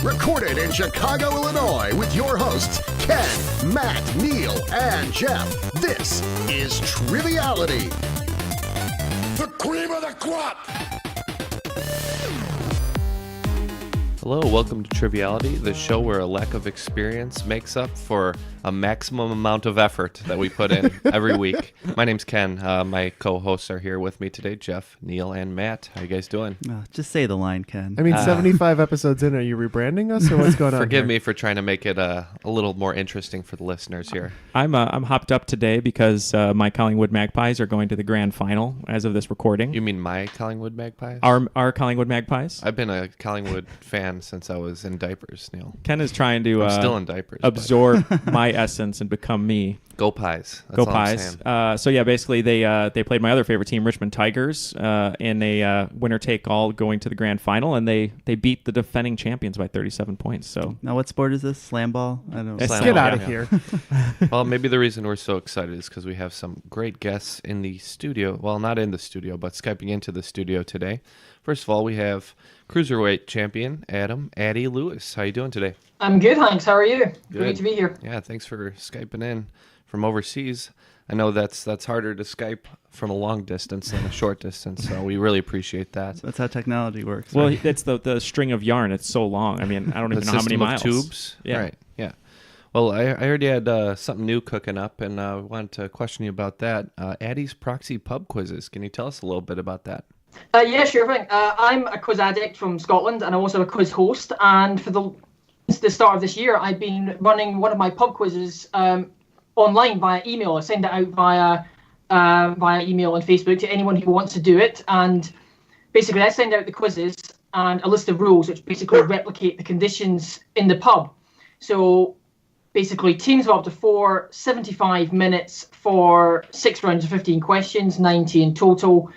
Recorded in Chicago, Illinois with your hosts, Ken, Matt, Neal, and Jeff. This is Triviality. The cream of the crop! Hello, welcome to Triviality, the show where a lack of experience makes up for a maximum amount of effort that we put in every week. My name's Ken. My co-hosts are here with me today, Jeff, Neal, and Matt. How you guys doing? Just say the line, Ken. I mean, 75 episodes in, are you rebranding us, or what's going on? Forgive here? me for trying to make it a little more interesting for the listeners here. I'm hopped up today because my Collingwood Magpies are going to the grand final as of this recording. You mean my Collingwood Magpies? Our Collingwood Magpies? I've been a Collingwood fan since I was in diapers, Neal. Ken is trying to I'm still in diapers, absorb my essence and become me. Go Pies. That's Go all I'm Pies. saying. So yeah, basically they played my other favorite team, Richmond Tigers, in a winner-take-all going to the grand final, and they beat the defending champions by 37 points. So Now, what sport is this? Slam ball? I don't know. It's Let's Slam get ball, out of yeah. here. Well, maybe the reason we're so excited is because we have some great guests in the studio. Well, not in the studio, but Skyping into the studio today. First of all, we have Cruiserweight Champion Adam, Addy Lewis. How you doing today? I'm good, thanks. How are you? Good. Great to be here. Yeah, thanks for Skyping in from overseas. I know that's harder to Skype from a long distance than a short distance, so we really appreciate that. That's how technology works. well, right? it's the string of yarn. It's so long. I mean, I don't The even know how many system of miles. tubes? Yeah. Right, yeah. Well, I heard you had something new cooking up, and I wanted to question you about that. Addy's Proxy pub quizzes. Can you tell us a little bit about that? Yeah, sure thing. I'm a quiz addict from Scotland, and I'm also a quiz host. And since the start of this year, I've been running one of my pub quizzes online via email. I send it out via email and Facebook to anyone who wants to do it. And basically, I send out the quizzes and a list of rules which basically replicate the conditions in the pub. So basically, teams of up to 4, 75 minutes for 6 rounds of 15 questions, 90 in total.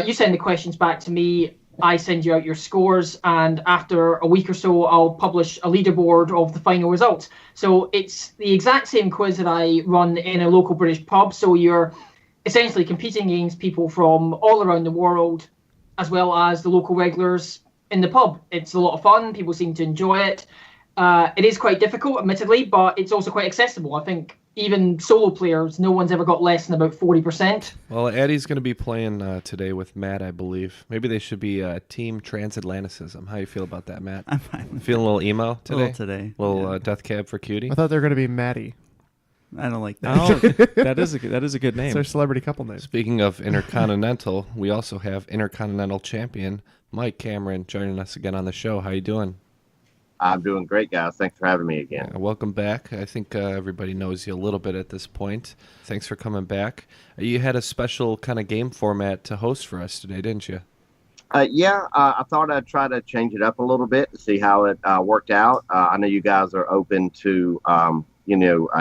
You send the questions back to me. I send you out your scores, and after a week or so, I'll publish a leaderboard of the final results. So it's the exact same quiz that I run in a local British pub. So you're essentially competing against people from all around the world, as well as the local regulars in the pub. It's a lot of fun. People seem to enjoy it. It is quite difficult, admittedly, but it's also quite accessible. I think even solo players, no one's ever got less than about 40%. Well, Addy's going to be playing today with Matt, I believe. Maybe they should be Team Transatlanticism. How you feel about that, Matt? I'm fine with Feeling a little emo A today? little today. Little Yeah. Death Cab for Cutie? I thought they were going to be Maddie. I don't like that. Oh, that is a good It's name. their celebrity couple name. Speaking of Intercontinental, we also have Intercontinental Champion Mike Cameron joining us again on the show. How you doing? I'm doing great, guys. Thanks for having me again. Welcome back. I think everybody knows you a little bit at this point. Thanks for coming back. You had a special kind of game format to host for us today, didn't you? I thought I'd try to change it up a little bit to see how it worked out. I know you guys are open to,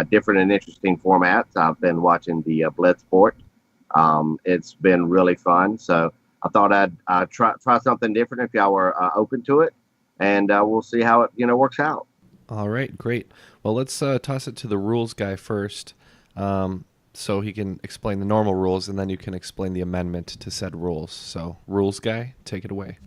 different and interesting formats. I've been watching the Bloodsport. It's been really fun. So I thought I'd try something different if y'all were open to it. And we'll see how it, works out. All right, great. Well, let's toss it to the rules guy first, so he can explain the normal rules, and then you can explain the amendment to said rules. So, rules guy, take it away.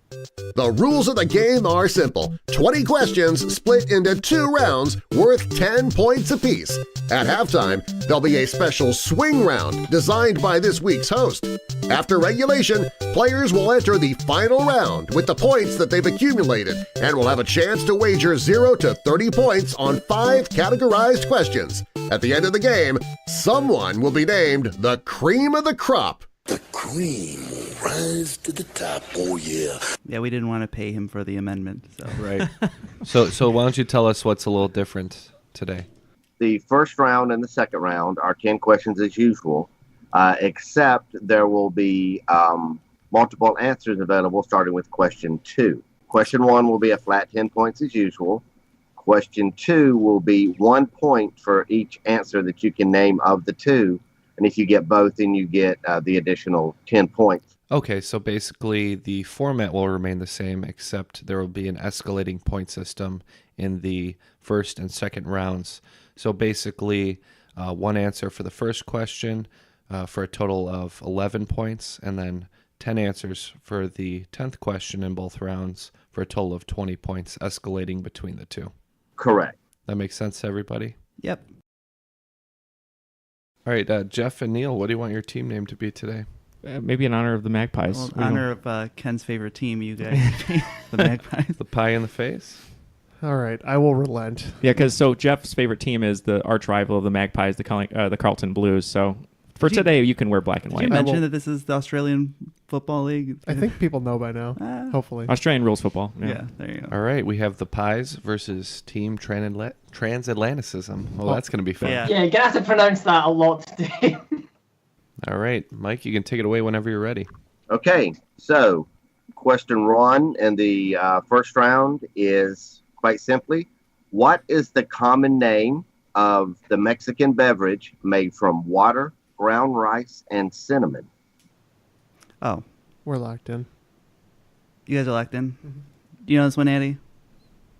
The rules of the game are simple. 20 questions split into 2 rounds worth 10 points apiece. At halftime, there'll be a special swing round designed by this week's host. After regulation, players will enter the final round with the points that they've accumulated and will have a chance to wager 0 to 30 points on 5 categorized questions. At the end of the game, someone will be named the cream of the crop. The cream will rise to the top, oh yeah. Yeah, we didn't want to pay him for the amendment. So. Right. So why don't you tell us what's a little different today? The first round and the second round are 10 questions as usual, except there will be multiple answers available starting with question 2. Question 1 will be a flat 10 points as usual. Question 2 will be 1 point for each answer that you can name of the 2. And if you get both, then you get the additional 10 points. Okay, so basically the format will remain the same, except there will be an escalating point system in the first and second rounds. So basically, one answer for the first question for a total of 11 points, and then 10 answers for the 10th question in both rounds for a total of 20 points, escalating between the two. Correct. That makes sense to everybody? Yep. All right, Jeff and Neal, what do you want your team name to be today? Maybe in honor of the Magpies. Well, in honor of Ken's favorite team, you guys, the Magpies. The pie in the face? All right, I will relent. Yeah, because Jeff's favorite team is the arch rival of the Magpies, the Carlton Blues. So for today, you can wear black and Did white. you mention that this is the Australian Football League? I think people know by now, hopefully. Australian rules football. Yeah, there you go. All right, we have the Pies versus Team Transatlanticism. Well, that's going to be fun. Yeah. Yeah, you're gonna have to pronounce that a lot today. All right, Mike, you can take it away whenever you're ready. Okay, so question one in the first round is quite simply, what is the common name of the Mexican beverage made from water, ground rice, and cinnamon? Oh, We're locked in. you guys are locked in? Do you know this one, Addy?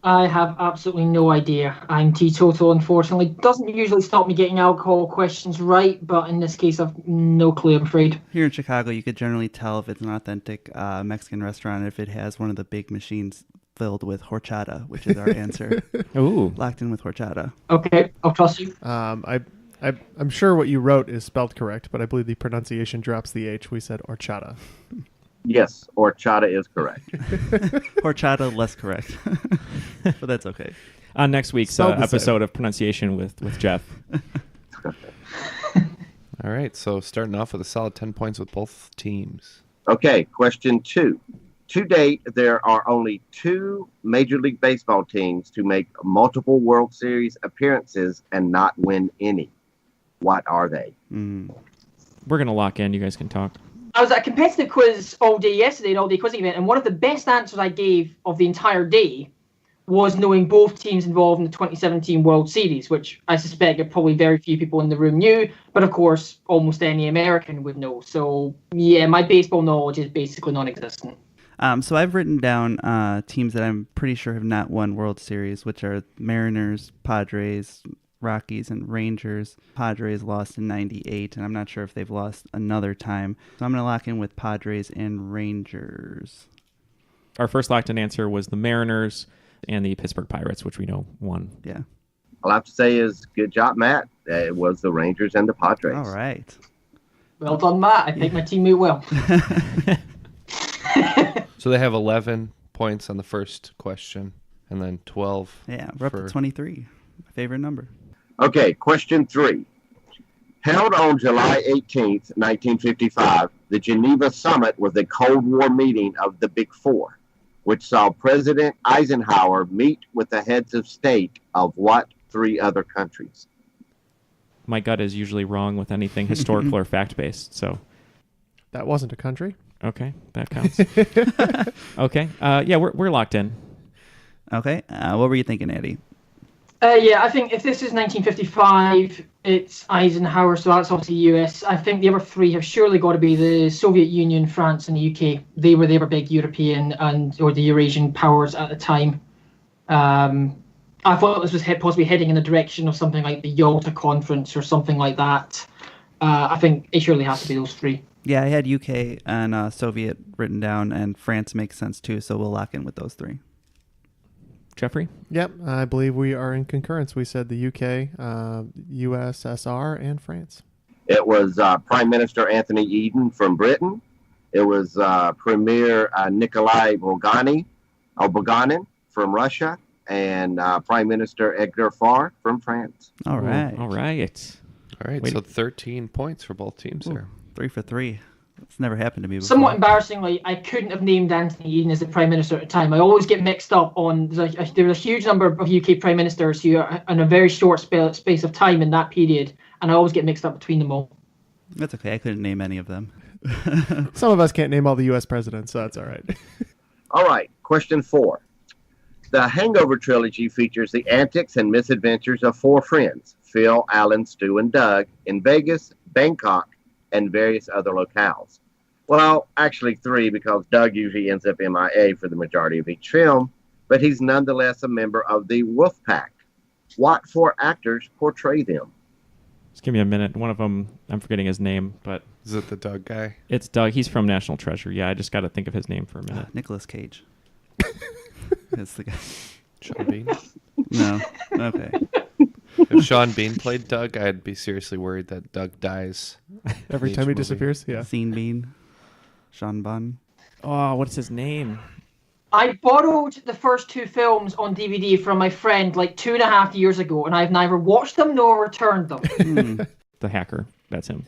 I have absolutely no idea. I'm teetotal, unfortunately. Doesn't usually stop me getting alcohol questions right, but in this case, I've no clue, I'm afraid. Here in Chicago, you could generally tell if it's an authentic Mexican restaurant if it has one of the big machines filled with horchata, which is our answer. Ooh. Locked in with horchata. Okay, I'll trust you. I'm sure what you wrote is spelled correct, but I believe the pronunciation drops the H. We said horchata. Yes, horchata is correct. Horchata, less correct. But that's okay. On next week's Spelled the same. episode of Pronunciation with Jeff. All right, so starting off with a solid 10 points with both teams. Okay, question two. To date, there are only 2 Major League Baseball teams to make multiple World Series appearances and not win any. What are they? Mm. We're going to lock in. You guys can talk. I was at a competitive quiz all day yesterday, an all-day quizzing event, and one of the best answers I gave of the entire day was knowing both teams involved in the 2017 World Series, which I suspect that probably very few people in the room knew, but of course, almost any American would know. So, yeah, my baseball knowledge is basically non-existent. So I've written down teams that I'm pretty sure have not won World Series, which are Mariners, Padres, Rockies, and Rangers. Padres lost in 98, and I'm not sure if they've lost another time. So I'm going to lock in with Padres and Rangers. Our first locked-in answer was the Mariners and the Pittsburgh Pirates, which we know won. Yeah. All I have to say is good job, Matt. It was the Rangers and the Padres. All right. Well done, Matt. I think my teammate well. So they have 11 points on the first question, and then 12. Yeah, we're up to 23. My favorite number. Okay, question 3. Held on July 18th, 1955, the Geneva Summit was a Cold War meeting of the Big Four, which saw President Eisenhower meet with the heads of state of what 3 other countries? My gut is usually wrong with anything historical or fact-based, so... That wasn't a country. Okay, that counts. Okay, yeah, we're locked in. Okay. What were you thinking, Addy? Yeah, I think if this is 1955, it's Eisenhower, so that's obviously US. I think the other 3 have surely got to be the Soviet Union, France, and the UK. They were big European or the Eurasian powers at the time. I thought this was possibly heading in the direction of something like the Yalta Conference or something like that. I think it surely has to be those 3. Yeah, I had UK and Soviet written down, and France makes sense too, so we'll lock in with those 3. Jeffrey? Yep, I believe we are in concurrence. We said the UK, USSR, and France. It was Prime Minister Anthony Eden from Britain. It was Premier Nikolai Bulganin from Russia, and Prime Minister Edgar Faure from France. All right. All right. All right, Wait. so 13 points for both teams there. 3 for 3. It's never happened to me before. Somewhat embarrassingly, I couldn't have named Anthony Eden as the Prime Minister at the time. I always get mixed up on... There was a huge number of UK Prime Ministers who are in a very short space of time in that period, and I always get mixed up between them all. That's okay. I couldn't name any of them. Some of us can't name all the U.S. presidents, so that's all right. All right, question 4. The Hangover trilogy features the antics and misadventures of 4 friends, Phil, Alan, Stu, and Doug, in Vegas, Bangkok, and various other locales. Well, actually 3, because Doug usually ends up MIA for the majority of each film, but he's nonetheless a member of the Wolf Pack. What 4 actors portray them? Just give me a minute. One of them, I'm forgetting his name, but Is it the Doug guy? It's Doug. He's from National Treasure. Yeah, I just got to think of his name for a minute. Nicolas Cage. That's the guy. Sean Bean? No. Okay. If Sean Bean played Doug, I'd be seriously worried that Doug dies. Every in time each he movie. disappears, yeah. Scene Bean. Sean Bunn. Oh, what's his name? I borrowed the first two films on DVD from my friend like 2.5 years ago, and I've neither watched them nor returned them. The hacker. That's him.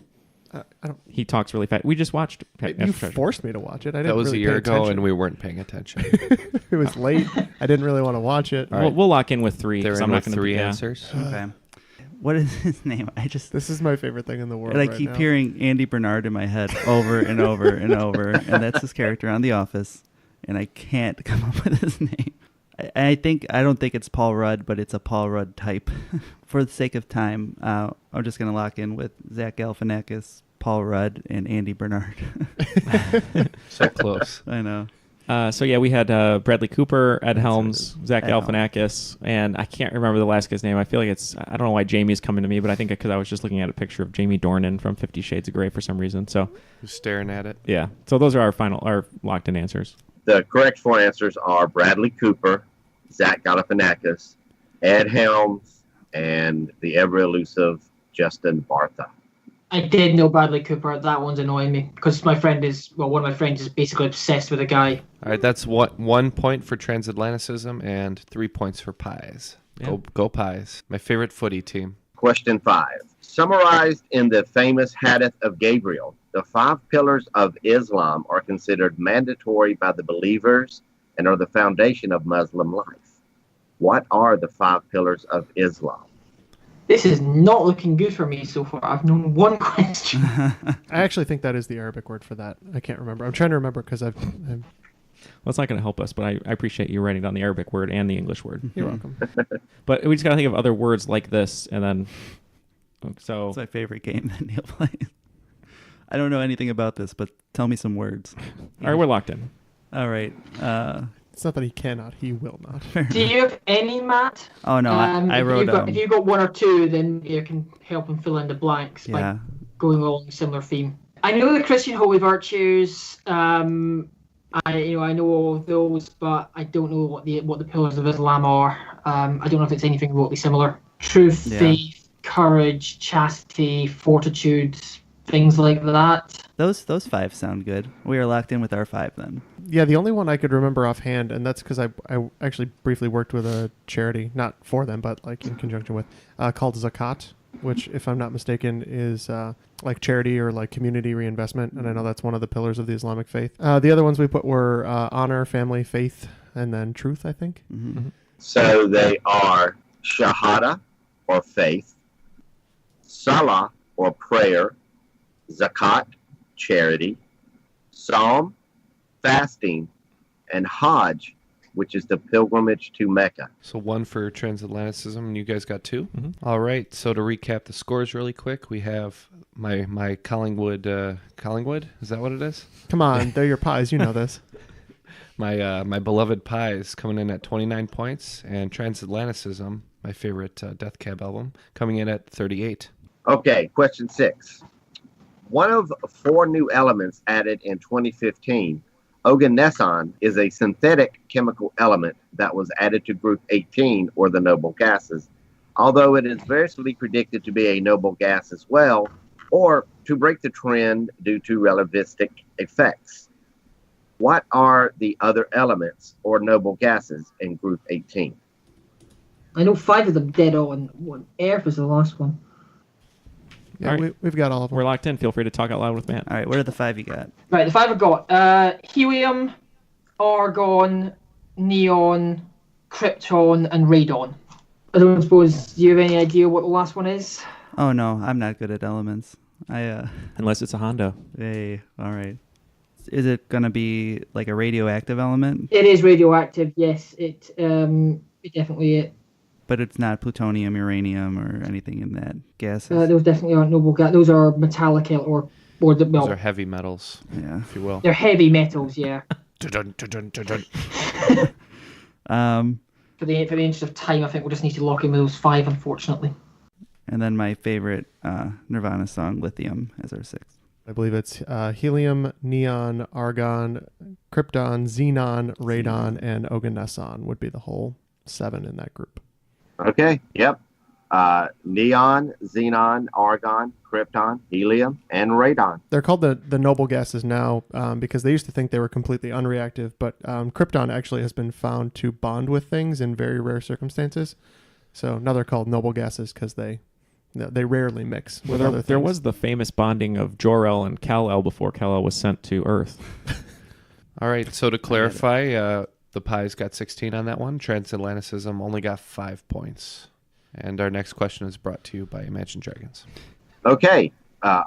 I don't. He talks really fast. We just watched You National Treasure. forced me to watch it. I didn't. That was really a year pay ago, attention. and we weren't paying attention. It was late. I didn't really want to watch it. We'll lock in with 3. They're 'cause in I'm not with gonna 3 do, yeah. answers. Okay. What is his name? This is my favorite thing in the world. And I right keep now. hearing Andy Bernard in my head over and over and over, and that's his character on The Office, and I can't come up with his name. I don't think it's Paul Rudd, but it's a Paul Rudd type. For the sake of time, I'm just gonna lock in with Zach Galifianakis, Paul Rudd, and Andy Bernard. So close. I know. So yeah, we had Bradley Cooper, Ed Helms, Zach Ed Helms. Galifianakis, and I can't remember the last guy's name. I feel like I don't know why Jamie's coming to me, but I think because I was just looking at a picture of Jamie Dornan from 50 Shades of Grey for some reason. So Who's staring at it? yeah, so those are our locked-in answers. The correct 4 answers are Bradley Cooper, Zach Galifianakis, Ed Helms, and the ever-elusive Justin Bartha. I did know Bradley Cooper. That one's annoying me because one of my friends is basically obsessed with the guy. All right, that's 1 point for transatlanticism and 3 points for pies. Yeah. Go pies. My favorite footy team. Question 5. Summarized in the famous Hadith of Gabriel, the 5 pillars of Islam are considered mandatory by the believers and are the foundation of Muslim life. What are the 5 pillars of Islam? This is not looking good for me so far. I've known one question. I actually think that is the Arabic word for that. I can't remember. I'm trying to remember because I'm Well, it's not going to help us, but I appreciate you writing down the Arabic word and the English word. You're welcome. But we just got to think of other words like this, and then so It's my favorite game that Neil plays. I don't know anything about this, but tell me some words. all right, we're locked in. All right. It's not that he cannot. He will not. Do you have any, Matt? Oh no, I wrote. If you got 1 or 2, then you can help him fill in the blanks Yeah. by going along a similar theme. I know the Christian holy virtues. I know all of those, but I don't know what the pillars of Islam are. I don't know if it's anything remotely similar. Truth, Yeah. faith, courage, chastity, fortitude, things like that. Those 5 sound good. We are locked in with our 5 then. Yeah, the only one I could remember offhand, and that's because I actually briefly worked with a charity, not for them, but like in conjunction with, called Zakat, which, if I'm not mistaken, is like charity or like community reinvestment, and I know that's one of the pillars of the Islamic faith. The other ones we put were honor, family, faith, and then truth, I think. Mm-hmm. So they are Shahada, or faith, Salah, or prayer, Zakat, charity, Psalm, fasting, and Hajj, which is the pilgrimage to Mecca. So 1 for transatlanticism, and you guys got 2? Mm-hmm. All right, so to recap the scores really quick, we have my Collingwood, Collingwood? Is that what it is? Come on, they're your pies. You know this. My beloved Pies coming in at 29 points, and transatlanticism, my favorite Death Cab album, coming in at 38. Okay, question 6. One of 4 new elements added in 2015, oganesson, is a synthetic chemical element that was added to group 18, or the noble gases, although it is variously predicted to be a noble gas as well, or to break the trend due to relativistic effects. What are the other elements or noble gases in group 18? I know 5 of them dead on. What Earth is the last one. Yeah, All right. we've got all of them. We're locked in. Feel free to talk out loud with Matt. All right, what are the 5 you got? Right, the 5 I've got helium, argon, neon, krypton, and radon. I don't suppose, do you have any idea what the last one is? Oh no, I'm not good at elements. Unless it's a Hondo. Hey, all right. Is it gonna be like a radioactive element? It is radioactive, yes. It definitely is. But it's not plutonium, uranium, or anything in that gas. Those definitely aren't noble gas. Those are metallic or the Those well, are heavy metals, Yeah. if you will. they're heavy metals, yeah. Dun, dun, dun, dun, dun. For the interest of time, I think we'll just need to lock in with those 5, unfortunately. And then my favorite Nirvana song, Lithium, as our 6th. I believe it's helium, neon, argon, krypton, xenon, radon, and oganesson would be the whole 7 in that group. Okay. Yep. Neon, xenon, argon, krypton, helium, and radon. They're called the noble gases now because they used to think they were completely unreactive, but krypton actually has been found to bond with things in very rare circumstances. So now they're called noble gases because they rarely mix with other things. There was the famous bonding of Jor-El and Kal-El before Kal-El was sent to Earth. All right, so to clarify, the Pies got 16 on that one. Transatlanticism only got 5 points. And our next question is brought to you by Imagine Dragons. Okay.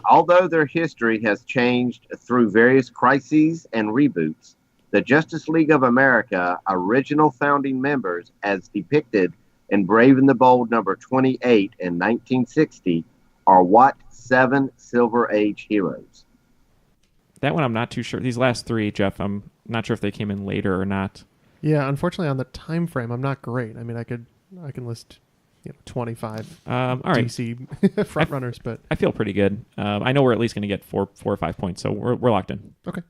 Although their history has changed through various crises and reboots, the Justice League of America original founding members, as depicted in Brave and the Bold number 28 in 1960, are what 7 Silver Age heroes? That one I'm not too sure. These last 3, Jeff, I'm not sure if they came in later or not. Yeah, unfortunately on the time frame, I'm not great. I mean, I can list 25 all right. DC frontrunners, but I feel pretty good. I know we're at least going to get 4 or 5 points, so we're locked in. Okay.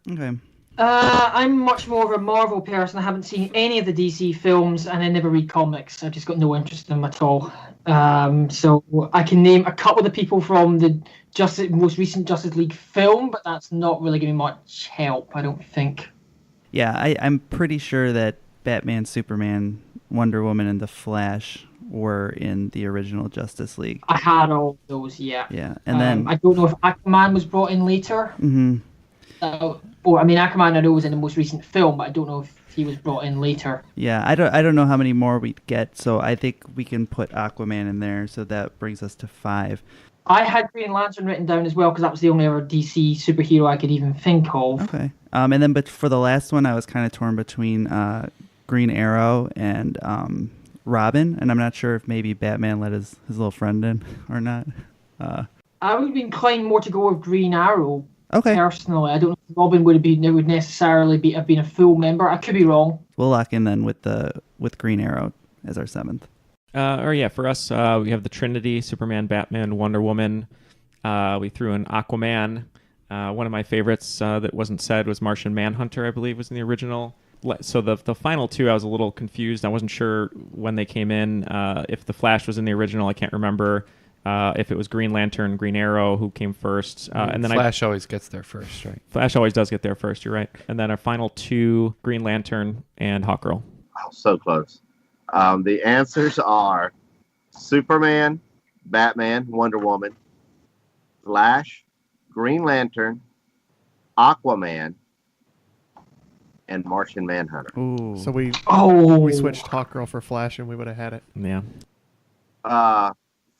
I'm much more of a Marvel person. I haven't seen any of the DC films, and I never read comics. I've just got no interest in them at all. So I can name a couple of the people from the most recent Justice League film, but that's not really giving much help, I don't think. Yeah, I'm pretty sure that Batman, Superman, Wonder Woman, and The Flash were in the original Justice League. I had all those, yeah. Yeah, and then I don't know if Aquaman was brought in later. Mm-hmm. Aquaman I know was in the most recent film, but I don't know if he was brought in later. Yeah, I don't know how many more we get, so I think we can put Aquaman in there, so that brings us to 5. I had Green Lantern written down as well because that was the only other DC superhero I could even think of. Okay. But for the last one, I was kind of torn between Green Arrow and Robin, and I'm not sure if maybe Batman let his little friend in or not. I would be inclined more to go with Green Arrow. Okay. Personally, I don't know if Robin would necessarily have been a full member. I could be wrong. We'll lock in then with Green Arrow as our 7th. For us, we have the Trinity: Superman, Batman, Wonder Woman. We threw in Aquaman. One of my favorites that wasn't said was Martian Manhunter, I believe, was in the original. So the final 2, I was a little confused. I wasn't sure when they came in. If the Flash was in the original, I can't remember. If it was Green Lantern, Green Arrow, who came first. And then Flash always gets there first, right? Flash always does get there first, you're right. And then our final 2, Green Lantern and Hawkgirl. Wow, so close. The answers are Superman, Batman, Wonder Woman, Flash, Green Lantern, Aquaman, and Martian Manhunter. Ooh. So we switched Hawkgirl for Flash, and we would have had it. Yeah.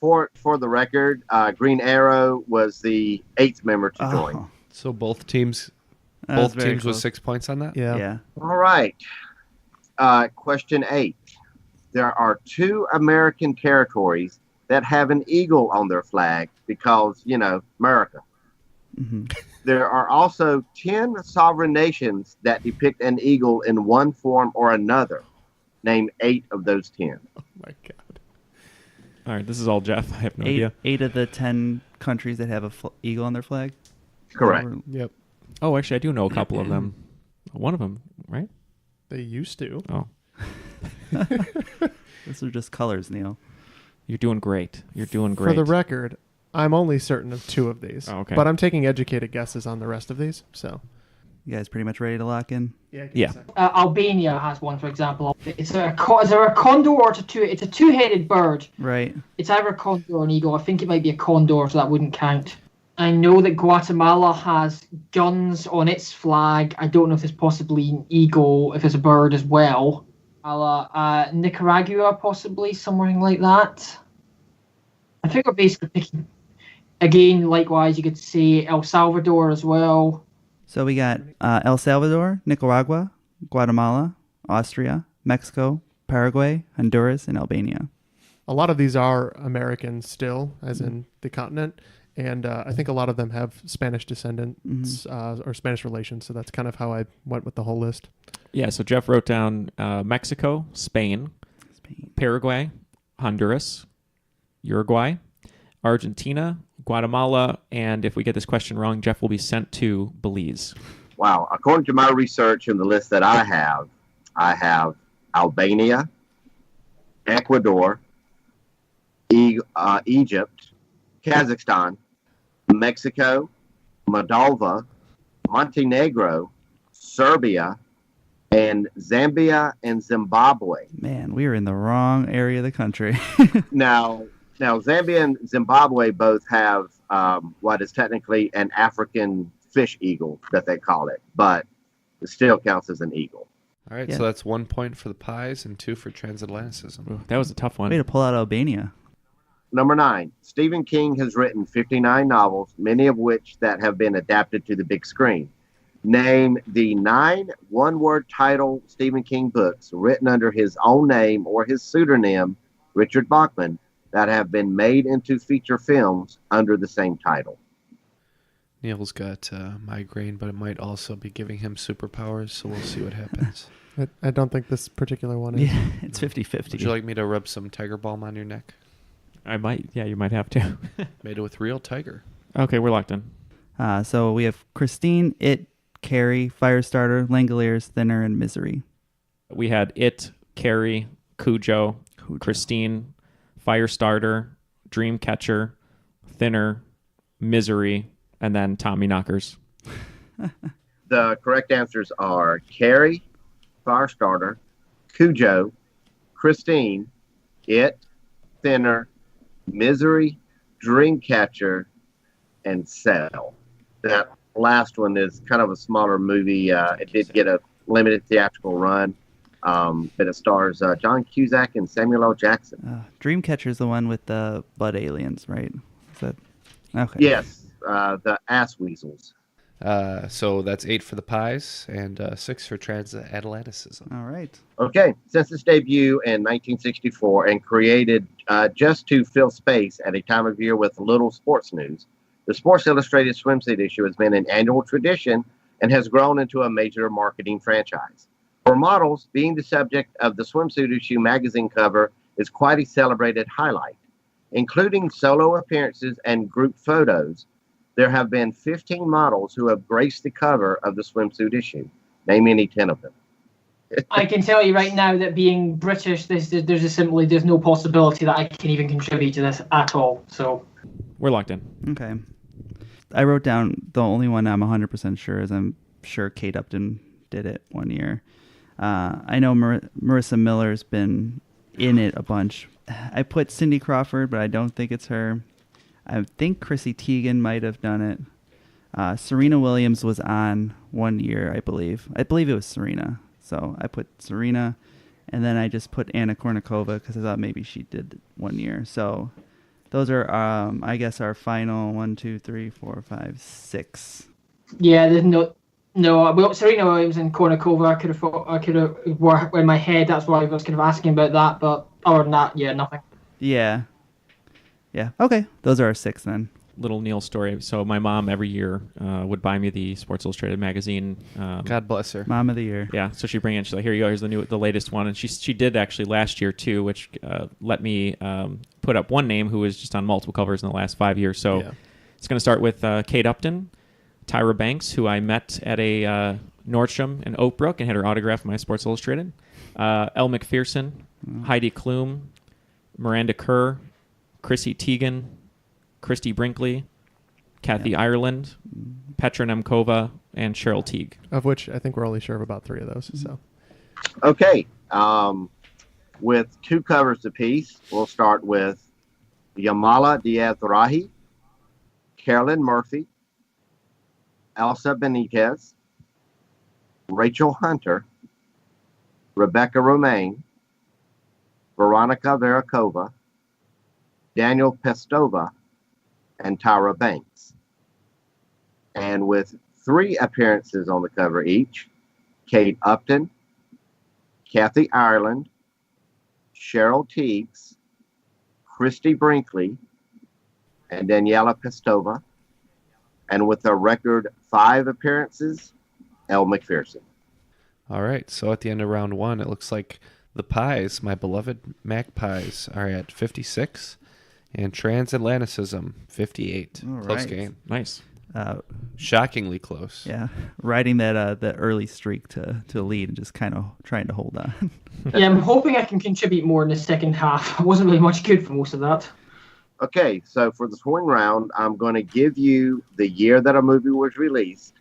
For the record, Green Arrow was the 8th member to join. So both teams That with close. 6 points on that? Yeah. All right. Question 8. There are 2 American territories that have an eagle on their flag because, America. Mm-hmm. There are also 10 sovereign nations that depict an eagle in one form or another. Name 8 of those 10. Oh, my God. All right, this is all Jeff. I have no idea. 8 of the 10 countries that have a eagle on their flag? Correct. Yep. Oh, actually, I do know a couple of them. One of them, right? They used to. Oh. Those are just colors, Neal. You're doing great. You're doing great. For the record, I'm only certain of 2 of these. Oh, okay. But I'm taking educated guesses on the rest of these. So. You guys pretty much ready to lock in? Yeah. Albania has one, for example. Is there a condor or it's a two-headed bird? Right. It's either a condor or an eagle. I think it might be a condor, so that wouldn't count. I know that Guatemala has guns on its flag. I don't know if there's possibly an eagle, if it's a bird as well. Nicaragua, possibly, somewhere like that. I think we're basically picking... Again, likewise, you could say El Salvador as well. So we got El Salvador, Nicaragua, Guatemala, Austria, Mexico, Paraguay, Honduras, and Albania. A lot of these are American still, as in the continent. And I think a lot of them have Spanish descendants or Spanish relations. So that's kind of how I went with the whole list. Yeah, so Jeff wrote down Mexico, Spain, Paraguay, Honduras, Uruguay, Argentina, Guatemala, and if we get this question wrong, Jeff will be sent to Belize. Wow. According to my research and the list that I have Albania, Ecuador, Egypt, Kazakhstan, Mexico, Moldova, Montenegro, Serbia, and Zambia and Zimbabwe. Man, we are in the wrong area of the country. Now, Zambia and Zimbabwe both have what is technically an African fish eagle that they call it, but it still counts as an eagle. All right, Yeah. so that's 1 point for the pies and 2 for transatlanticism. Ooh, that was a tough one. Way to pull out Albania. Number 9, Stephen King has written 59 novels, many of which that have been adapted to the big screen. Name the 9 one-word title Stephen King books written under his own name or his pseudonym, Richard Bachman, that have been made into feature films under the same title. Neal's got migraine, but it might also be giving him superpowers, so we'll see what happens. I don't think this particular one is. Yeah, it's 50-50. Would you like me to rub some tiger balm on your neck? I might. Yeah, you might have to. Made it with real tiger. Okay, we're locked in. So we have Christine, It, Carrie, Firestarter, Langoliers, Thinner, and Misery. We had It, Carrie, Cujo, Christine, Firestarter, Dreamcatcher, Thinner, Misery, and then Tommy Knockers. The correct answers are Carrie, Firestarter, Cujo, Christine, It, Thinner, Misery, Dreamcatcher, and Cell. That last one is kind of a smaller movie. It did get a limited theatrical run, but it stars John Cusack and Samuel L. Jackson. Dreamcatcher's the one with the blood aliens, right? Is that okay? Yes, the ass weasels. So that's 8 for the pies and 6 for transatlanticism. All right. Okay, since its debut in 1964 and created just to fill space at a time of year with little sports news, the Sports Illustrated swimsuit issue has been an annual tradition and has grown into a major marketing franchise. For models, being the subject of the swimsuit issue magazine cover is quite a celebrated highlight. Including solo appearances and group photos, there have been 15 models who have graced the cover of the swimsuit issue. Name any 10 of them. I can tell you right now that being British, there's no possibility that I can even contribute to this at all. So We're locked in. Okay. I wrote down the only one I'm 100% sure is I'm sure Kate Upton did it one year. I know Marissa Miller's been in it a bunch. I put Cindy Crawford, but I don't think it's her. I think Chrissy Teigen might have done it. Serena Williams was on one year, I believe. I believe it was Serena. So I put Serena, and then I just put Anna Kournikova because I thought maybe she did one year. So those are, I guess, our final 1, 2, 3, 4, 5, 6. yeah, there's no. Well, Serena Williams and Kournikova, I could have worked in my head. That's why I was kind of asking about that. But other than that, yeah, nothing. Yeah. Yeah. Okay. Those are our 6 then. Little Neal story. So my mom every year would buy me the Sports Illustrated magazine. God bless her. Mom of the year. Yeah, so she'd bring in. She's like, "Here you go. Here's the latest one." And she did actually last year too, which let me put up one name who was just on multiple covers in the last 5 years. So it's going to start with Kate Upton, Tyra Banks, who I met at a Nordstrom in Oak Brook and had her autograph in my Sports Illustrated. Elle McPherson, Heidi Klum, Miranda Kerr, Chrissy Teigen, Christy Brinkley, Kathy Ireland, Petra Nemkova, and Cheryl Teague. Of which I think we're only sure of about 3 of those. So Okay, with 2 covers apiece, we'll start with Yamala Diaz-Rahi, Carolyn Murphy, Elsa Benitez, Rachel Hunter, Rebecca Romaine, Veronica Varakova, Daniel Pestova, and Tyra Banks. And with 3 appearances on the cover each, Kate Upton, Kathy Ireland, Cheryl Teagues, Christy Brinkley, and Daniela Pestova. And with a record 5 appearances, Elle McPherson. All right, so at the end of round 1, it looks like the pies, my beloved Magpies, are at 56, And transatlanticism, 58. All Close right. game. Nice. Shockingly close. Yeah, riding that early streak to a lead and just kind of trying to hold on. Yeah, I'm hoping I can contribute more in the second half. I wasn't really much good for most of that. Okay, so for the swing round, I'm going to give you the year that a movie was released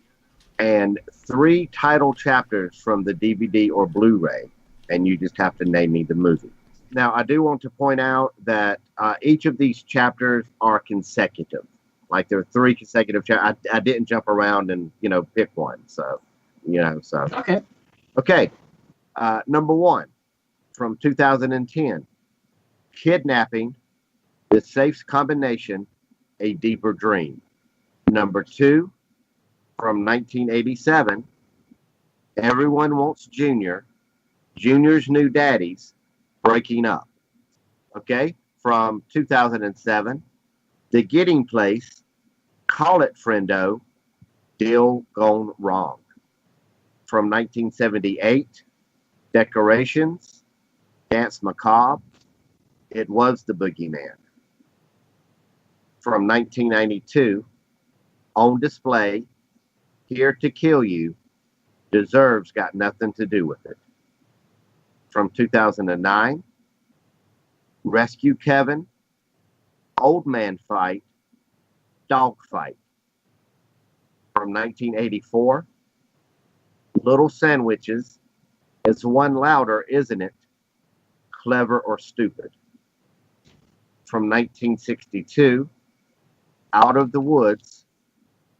and 3 title chapters from the DVD or Blu-ray, and you just have to name me the movie. Now, I do want to point out that each of these chapters are consecutive. Like there are 3 consecutive chapters. I didn't jump around and, pick one. So, Okay. Okay. Number 1 from 2010, Kidnapping, The Safe's Combination, A Deeper Dream. Number 2 from 1987, Everyone Wants Junior, Junior's New Daddies, Breaking Up. Okay. From 2007, The Getting Place, Call It Frendo, Deal Gone Wrong. From 1978, Decorations, Dance Macabre, It Was the Boogeyman. From 1992, On Display, Here to Kill You, Deserves Got Nothing to Do with It. From 2009, Rescue Kevin, Old Man Fight, Dog Fight. From 1984, Little Sandwiches, It's One Louder, Isn't It? Clever or Stupid. From 1962, Out of the Woods,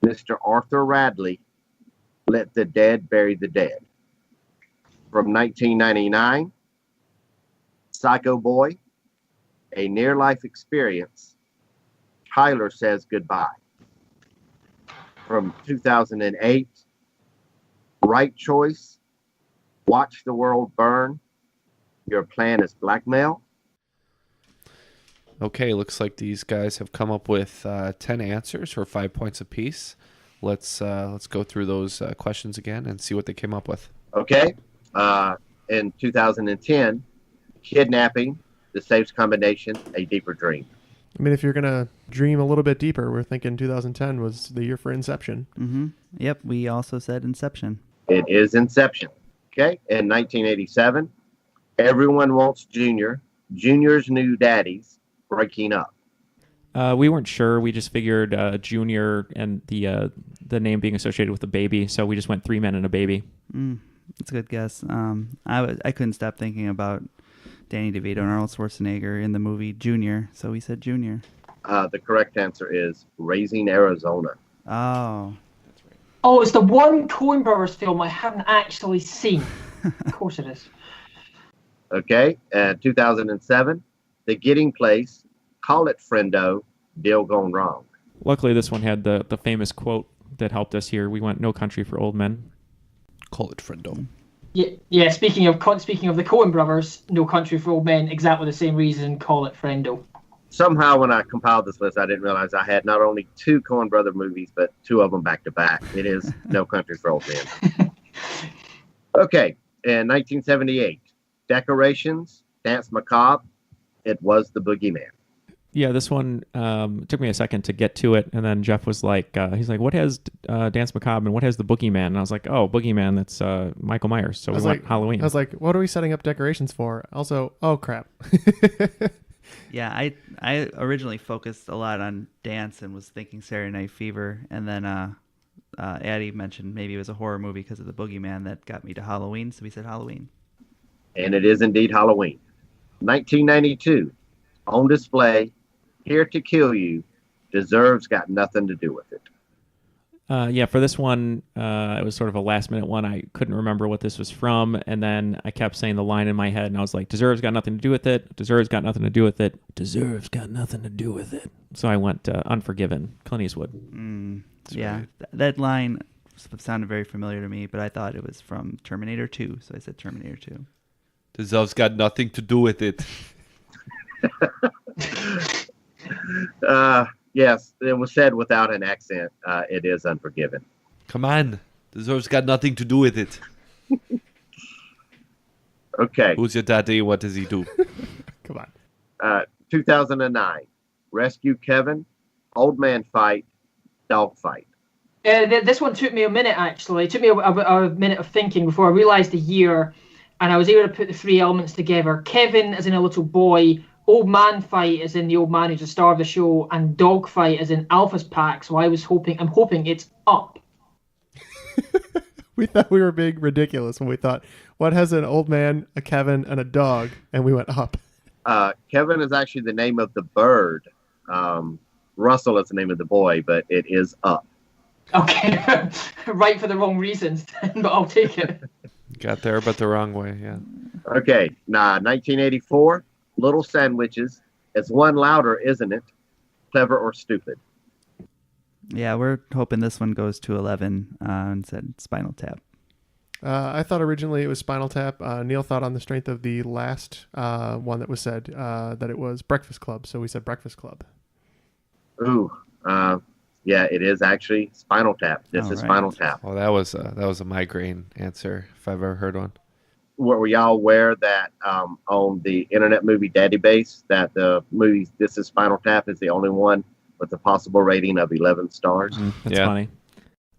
Mr. Arthur Radley, Let the Dead Bury the Dead. From 1999, Psycho Boy, A Near-Life Experience, Tyler Says Goodbye. From 2008, Right Choice, Watch the World Burn, Your Plan is Blackmail. Okay, looks like these guys have come up with 10 answers for 5 points apiece. Let's go through those questions again and see what they came up with. Okay. In 2010, Kidnapping, The Safe's Combination, A Deeper Dream. I mean, if you're going to dream a little bit deeper, we're thinking 2010 was the year for Inception. Mm-hmm. Yep, we also said Inception. It is Inception. Okay. In 1987, Everyone Wants Junior, Junior's New Daddies, Breaking Up. We weren't sure. We just figured Junior and the name being associated with the baby, so we just went 3 men and a baby. That's a good guess. I couldn't stop thinking about Danny DeVito and Arnold Schwarzenegger in the movie Junior, so we said Junior. The correct answer is Raising Arizona. Oh. Oh, it's the one Coen Brothers film I haven't actually seen. Of course it is. Okay. 2007, The Getting Place, Call It Frendo, Deal Gone Wrong. Luckily, this one had the famous quote that helped us here. We went No Country for Old Men. Call it friendo. Yeah. Speaking of the Coen Brothers, No Country for Old Men, exactly the same reason. Call it Frendo. Somehow, when I compiled this list, I didn't realize I had not only 2 Coen Brother movies, but 2 of them back to back. It is No Country for Old Men. Okay, in 1978, Decorations, Dance Macabre, It Was the Boogeyman. Yeah, this one took me a second to get to it, and then Jeff was like, he's like, what has Dance Macabre and what has the Boogeyman? And I was like, oh, Boogeyman, that's Michael Myers, so we went Halloween. I was like, what are we setting up decorations for? Also, oh, crap. Yeah, I originally focused a lot on dance and was thinking Saturday Night Fever, and then Addy mentioned maybe it was a horror movie because of the Boogeyman that got me to Halloween, so we said Halloween. And it is indeed Halloween. 1992, On Display, Here to Kill You, Deserves Got Nothing to Do with It. Yeah, for this one, it was sort of a last-minute one. I couldn't remember what this was from, and then I kept saying the line in my head, and I was like, deserves got nothing to do with it, deserves got nothing to do with it, deserves got nothing to do with it. So I went Unforgiven, Clint Eastwood. Yeah, that line sounded very familiar to me, but I thought it was from Terminator 2, so I said Terminator 2. Deserves got nothing to do with it. Yes, it was said without an accent. It is Unforgiven. Come on. Deserves got nothing to do with it. Okay. Who's your daddy? What does he do? Come on. 2009, rescue Kevin, old man fight, dog fight. This one took me a minute, actually. It took me a minute of thinking before I realised the year, and I was able to put the three elements together. Kevin as in a little boy, old man fight as in the old man who's the star of the show, and dog fight as in Alpha's pack. So I'm hoping it's up. We thought we were being ridiculous when we thought, what has an old man, a Kevin, and a dog? And we went up. Kevin is actually the name of the bird. Russell is the name of the boy, but it is up. Okay, right for the wrong reasons, but I'll take it. Got there, but the wrong way, yeah. Okay, 1984, Little Sandwiches. It's one louder, isn't it? Clever or stupid? Yeah, we're hoping this one goes to 11 and said Spinal Tap. I thought originally it was Spinal Tap. Neal thought on the strength of the last one that was said that it was Breakfast Club, so we said Breakfast Club. Ooh, yeah, it is actually Spinal Tap. This is right. Spinal Tap. Well, that was a migraine answer if I've ever heard one. Were y'all aware that on the Internet Movie Database that the movie This is Spinal Tap is the only one with a possible rating of 11 stars? That's funny.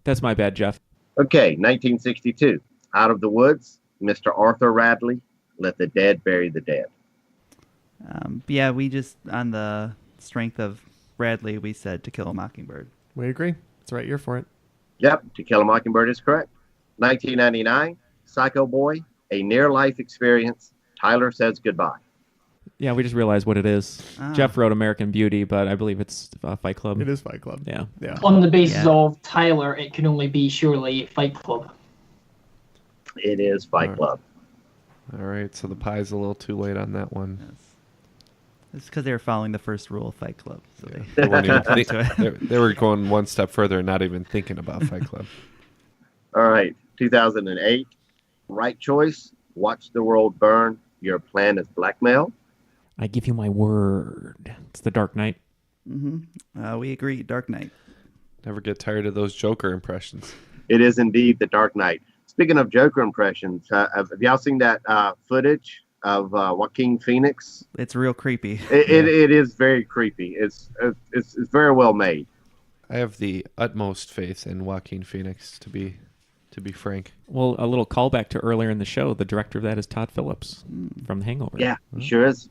That's my bad, Jeff. Okay, 1962. Out of the Woods, Mr. Arthur Radley, Let the Dead Bury the Dead. Yeah, we just, on the strength of Bradley, we said To Kill a Mockingbird. We agree. It's the right year for it. Yep, To Kill a Mockingbird is correct. 1999, Psycho Boy, A Near-Life Experience, Tyler Says Goodbye. Yeah, we just realized what it is. Jeff wrote American Beauty, but I believe it's Fight Club. It is Fight Club. Yeah. On the basis of Tyler, it can only be surely Fight Club. It is Fight Club. All right, so the pie's a little too late on that one. Yes. It's because they were following the first rule of Fight Club. So They weren't even they were going one step further and not even thinking about Fight Club. All right, 2008, Right Choice, Watch the World Burn, Your Plan is Blackmail. I give you my word. It's The Dark Knight. Mm-hmm. We agree. Dark Knight. Never get tired of those Joker impressions. It is indeed The Dark Knight. Speaking of Joker impressions, have y'all seen that footage of Joaquin Phoenix? It's real creepy. It is very creepy. It's very well made. I have the utmost faith in Joaquin Phoenix, to be frank. Well, a little callback to earlier in the show. The director of that is Todd Phillips from The Hangover. Yeah, he sure is.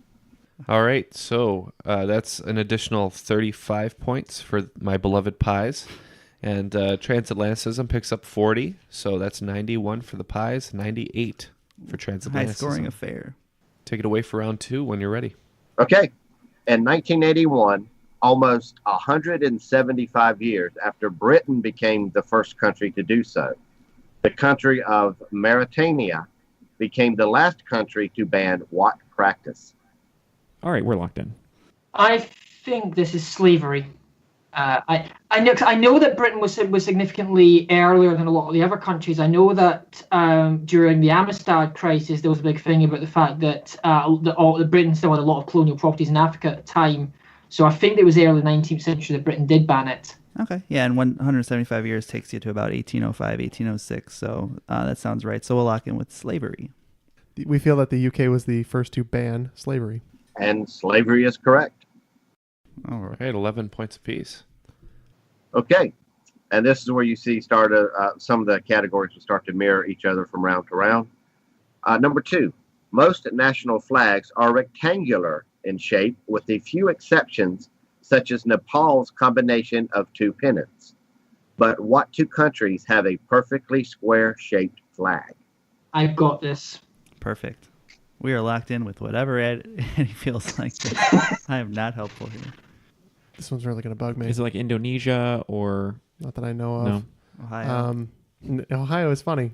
All right, so that's an additional 35 points for my beloved pies. And Transatlanticism picks up 40, so that's 91 for the pies, 98 for Transatlanticism. High-scoring affair. Take it away for round two when you're ready. Okay. In 1981, almost 175 years after Britain became the first country to do so, the country of Mauritania became the last country to ban what practice? All right, we're locked in. I think this is slavery. I know that Britain was significantly earlier than a lot of the other countries. I know that during the Amistad crisis, there was a big thing about the fact that Britain still had a lot of colonial properties in Africa at the time. So I think it was the early 19th century that Britain did ban it. Okay, yeah, and 175 years takes you to about 1805, 1806, so that sounds right. So we'll lock in with slavery. We feel that the UK was the first to ban slavery. And slavery is correct. All right, 11 points apiece. Okay, and this is where you see some of the categories will start to mirror each other from round to round. Number 2, most national flags are rectangular in shape with a few exceptions, such as Nepal's combination of two pennants. But what two countries have a perfectly square-shaped flag? I've got this. Perfect. We are locked in with whatever Eddie feels like. I am not helpful here. This one's really going to bug me. Is it like Indonesia or... Not that I know of. No. Ohio. Ohio is funny.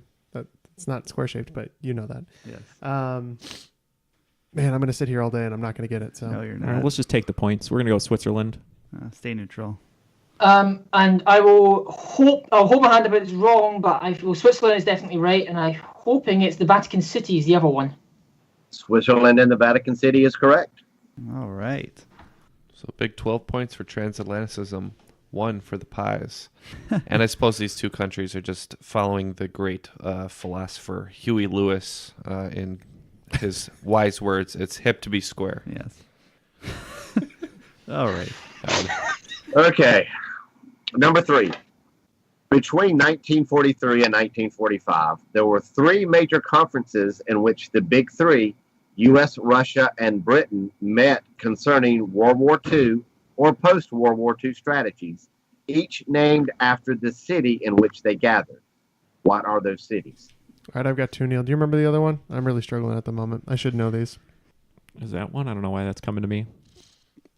It's not square-shaped, but you know that. Yes. Man, I'm going to sit here all day and I'm not going to get it. So. No, you're All not. right, let's just take the points. We're going to go Switzerland. Stay neutral. And I will I'll hold my hand up if it's wrong, but Switzerland is definitely right, and I'm hoping it's the Vatican City is the other one. Switzerland and the Vatican City is correct. All right. So big 12 points for Transatlanticism, 1 for the pies. And I suppose these two countries are just following the great philosopher Huey Lewis in his wise words, it's hip to be square. Yes. All right. Okay. Number 3. Between 1943 and 1945, there were 3 major conferences in which the Big Three, U.S., Russia, and Britain, met concerning World War II or post-World War II strategies, each named after the city in which they gathered. What are those cities? All right, I've got 2, Neal. Do you remember the other one? I'm really struggling at the moment. I should know these. Is that one? I don't know why that's coming to me.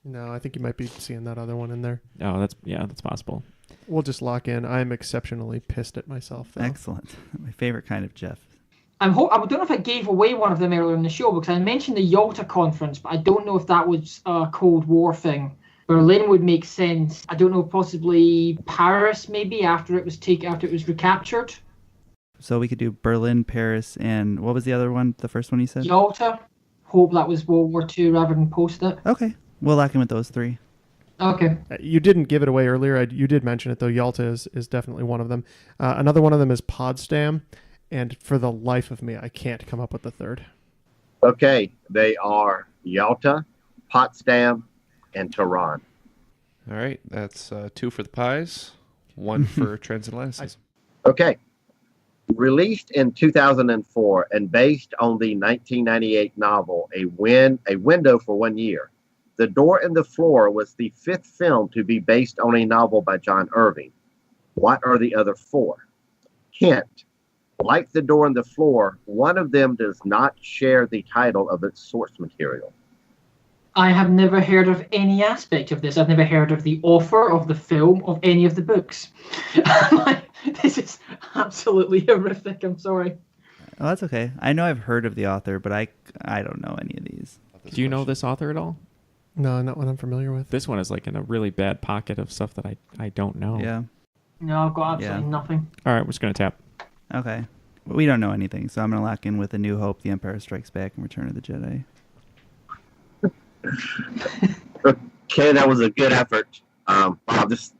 No, I think you might be seeing that other one in there. Oh, that's possible. We'll just lock in. I'm exceptionally pissed at myself, though. Excellent. My favorite kind of Jeff. I don't know if I gave away one of them earlier in the show because I mentioned the Yalta Conference, but I don't know if that was a Cold War thing. Berlin would make sense. I don't know, possibly Paris maybe after it was recaptured. So we could do Berlin, Paris, and what was the other one? The first one you said? Yalta. Hope that was World War II rather than post it. Okay. We'll lock in with those 3. Okay. You didn't give it away earlier. You did mention it, though. Yalta is definitely one of them. Another one of them is Potsdam. And for the life of me, I can't come up with the third. Okay. They are Yalta, Potsdam, and Tehran. All right, that's 2 for the pies, 1 for transatlanticism. Okay. Released in 2004 and based on the 1998 novel A Window for 1 Year, The Door and the Floor was the 5th film to be based on a novel by John Irving. What are the other 4? Hint. Like The Door and the Floor, one of them does not share the title of its source material. I have never heard of any aspect of this. I've never heard of the author of the film, of any of the books. This is absolutely horrific. I'm sorry. Oh, that's okay. I know I've heard of the author, but I don't know any of these. Do you know this author at all? No, not one I'm familiar with. This one is like in a really bad pocket of stuff that I don't know. Yeah. No, I've got absolutely nothing. All right, we're just going to tap. Okay. We don't know anything, so I'm going to lock in with A New Hope, The Empire Strikes Back, and Return of the Jedi. Okay, that was a good effort. Wow, this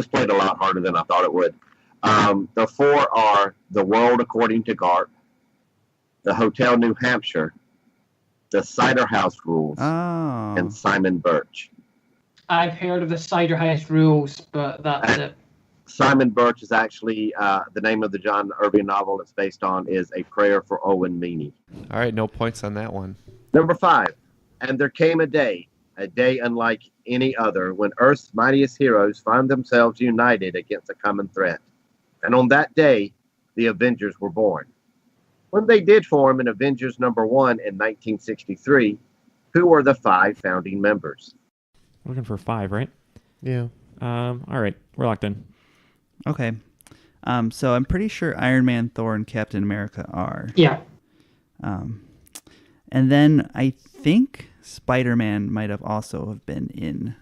played a lot harder than I thought it would. The 4 are The World According to Garp, The Hotel New Hampshire, The Cider House Rules, and Simon Birch. I've heard of the Cider House Rules, but that's it. Simon Birch is actually the name of the John Irving novel it's based on is A Prayer for Owen Meany. All right, no points on that one. Number 5. And there came a day unlike any other, when Earth's mightiest heroes found themselves united against a common threat. And on that day, the Avengers were born. When they did form in Avengers number 1 in 1963, who were the 5 founding members? Looking for 5, right? Yeah. All right, we're locked in. Okay. So I'm pretty sure Iron Man, Thor, and Captain America are. Yeah. And then I think Spider-Man might have also have been in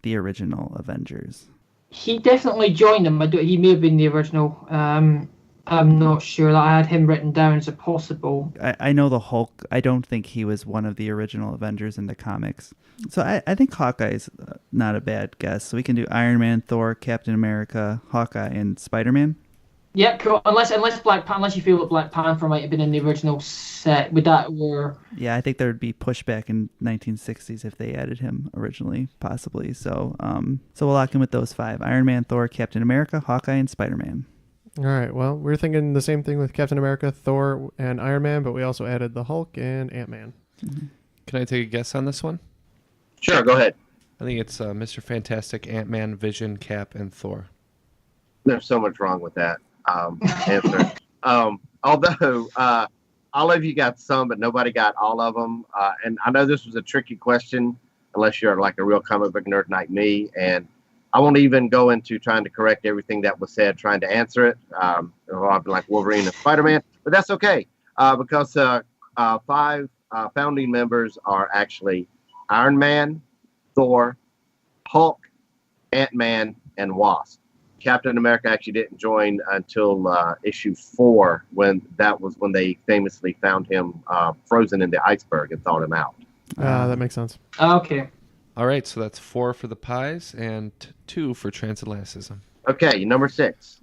the original Avengers. He definitely joined them. He may have been the original. I'm not sure. I had him written down as a possible. I know the Hulk. I don't think he was one of the original Avengers in the comics. So I think Hawkeye's not a bad guess. So we can do Iron Man, Thor, Captain America, Hawkeye, and Spider-Man. Yeah, cool. Unless you feel that Black Panther might have been in the original set. Would that were? Yeah, I think there would be pushback in 1960s if they added him originally, possibly. So we'll lock in with those 5: Iron Man, Thor, Captain America, Hawkeye, and Spider-Man. All right. Well, we're thinking the same thing with Captain America, Thor, and Iron Man, but we also added the Hulk and Ant-Man. Mm-hmm. Can I take a guess on this one? Sure, go ahead. I think it's Mr. Fantastic, Ant-Man, Vision, Cap, and Thor. There's so much wrong with that answer. Although all of you got some, but nobody got all of them. And I know this was a tricky question, unless you're like a real comic book nerd like me. And I won't even go into trying to correct everything that was said, trying to answer it. I'll be like Wolverine and Spider-Man, but that's okay because 5 founding members are actually Iron Man, Thor, Hulk, Ant-Man, and Wasp. Captain America actually didn't join until issue 4 when they famously found him frozen in the iceberg and thawed him out. That makes sense. Okay. All right, so that's 4 for the pies and 2 for transatlanticism. Okay, number 6.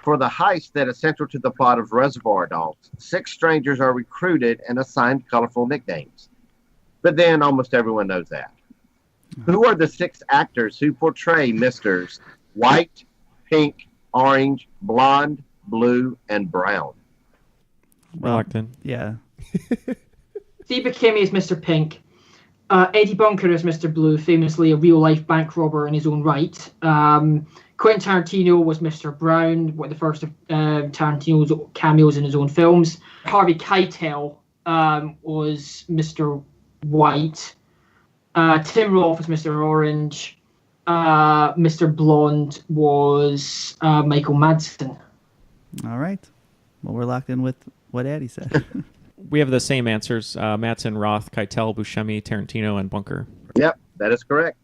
For the heist that is central to the plot of Reservoir Dogs, 6 strangers are recruited and assigned colorful nicknames. But then almost everyone knows that. Who are the 6 actors who portray Misters White, Pink, Orange, Blonde, Blue, and Brown? Well, Locked in. yeah. Steve Buscemi is Mr. Pink. Eddie Bunker is Mr. Blue, famously a real-life bank robber in his own right. Quentin Tarantino was Mr. Brown, one of the first of Tarantino's cameos in his own films. Harvey Keitel was Mr. White. Tim Roth was Mr. Orange. Mr. Blonde was Michael Madsen. All right. Well, we're locked in with what Addy said. We have the same answers. Madsen, Roth, Keitel, Buscemi, Tarantino, and Bunker. Yep, that is correct.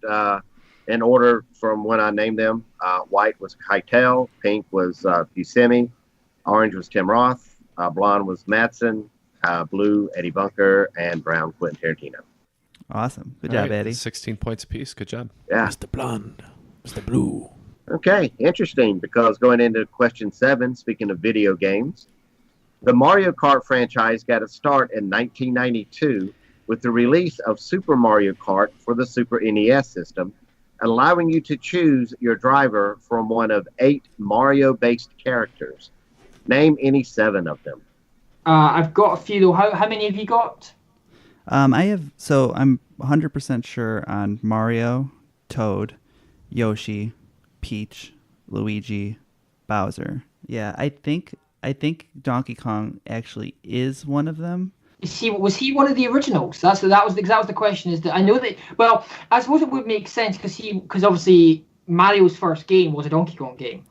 In order from when I named them, White was Keitel, Pink was Buscemi, Orange was Tim Roth, Blonde was Madsen, Blue, Eddie Bunker, and Brown, Quentin Tarantino. Awesome. Good All job, right, Addy. 16 points apiece. Good job. Yeah. Mr. Blonde, Mr. Blue. Okay, interesting, because going into question 7, speaking of video games, the Mario Kart franchise got its start in 1992 with the release of Super Mario Kart for the Super NES system, allowing you to choose your driver from one of 8 Mario-based characters. Name any 7 of them. I've got a few, though. How many have you got? I'm 100% sure on Mario, Toad, Yoshi, Peach, Luigi, Bowser. Yeah, I think Donkey Kong actually is one of them. Was he one of the originals? That was the question. Is that I know that? Well, I suppose it would make sense because obviously Mario's first game was a Donkey Kong game.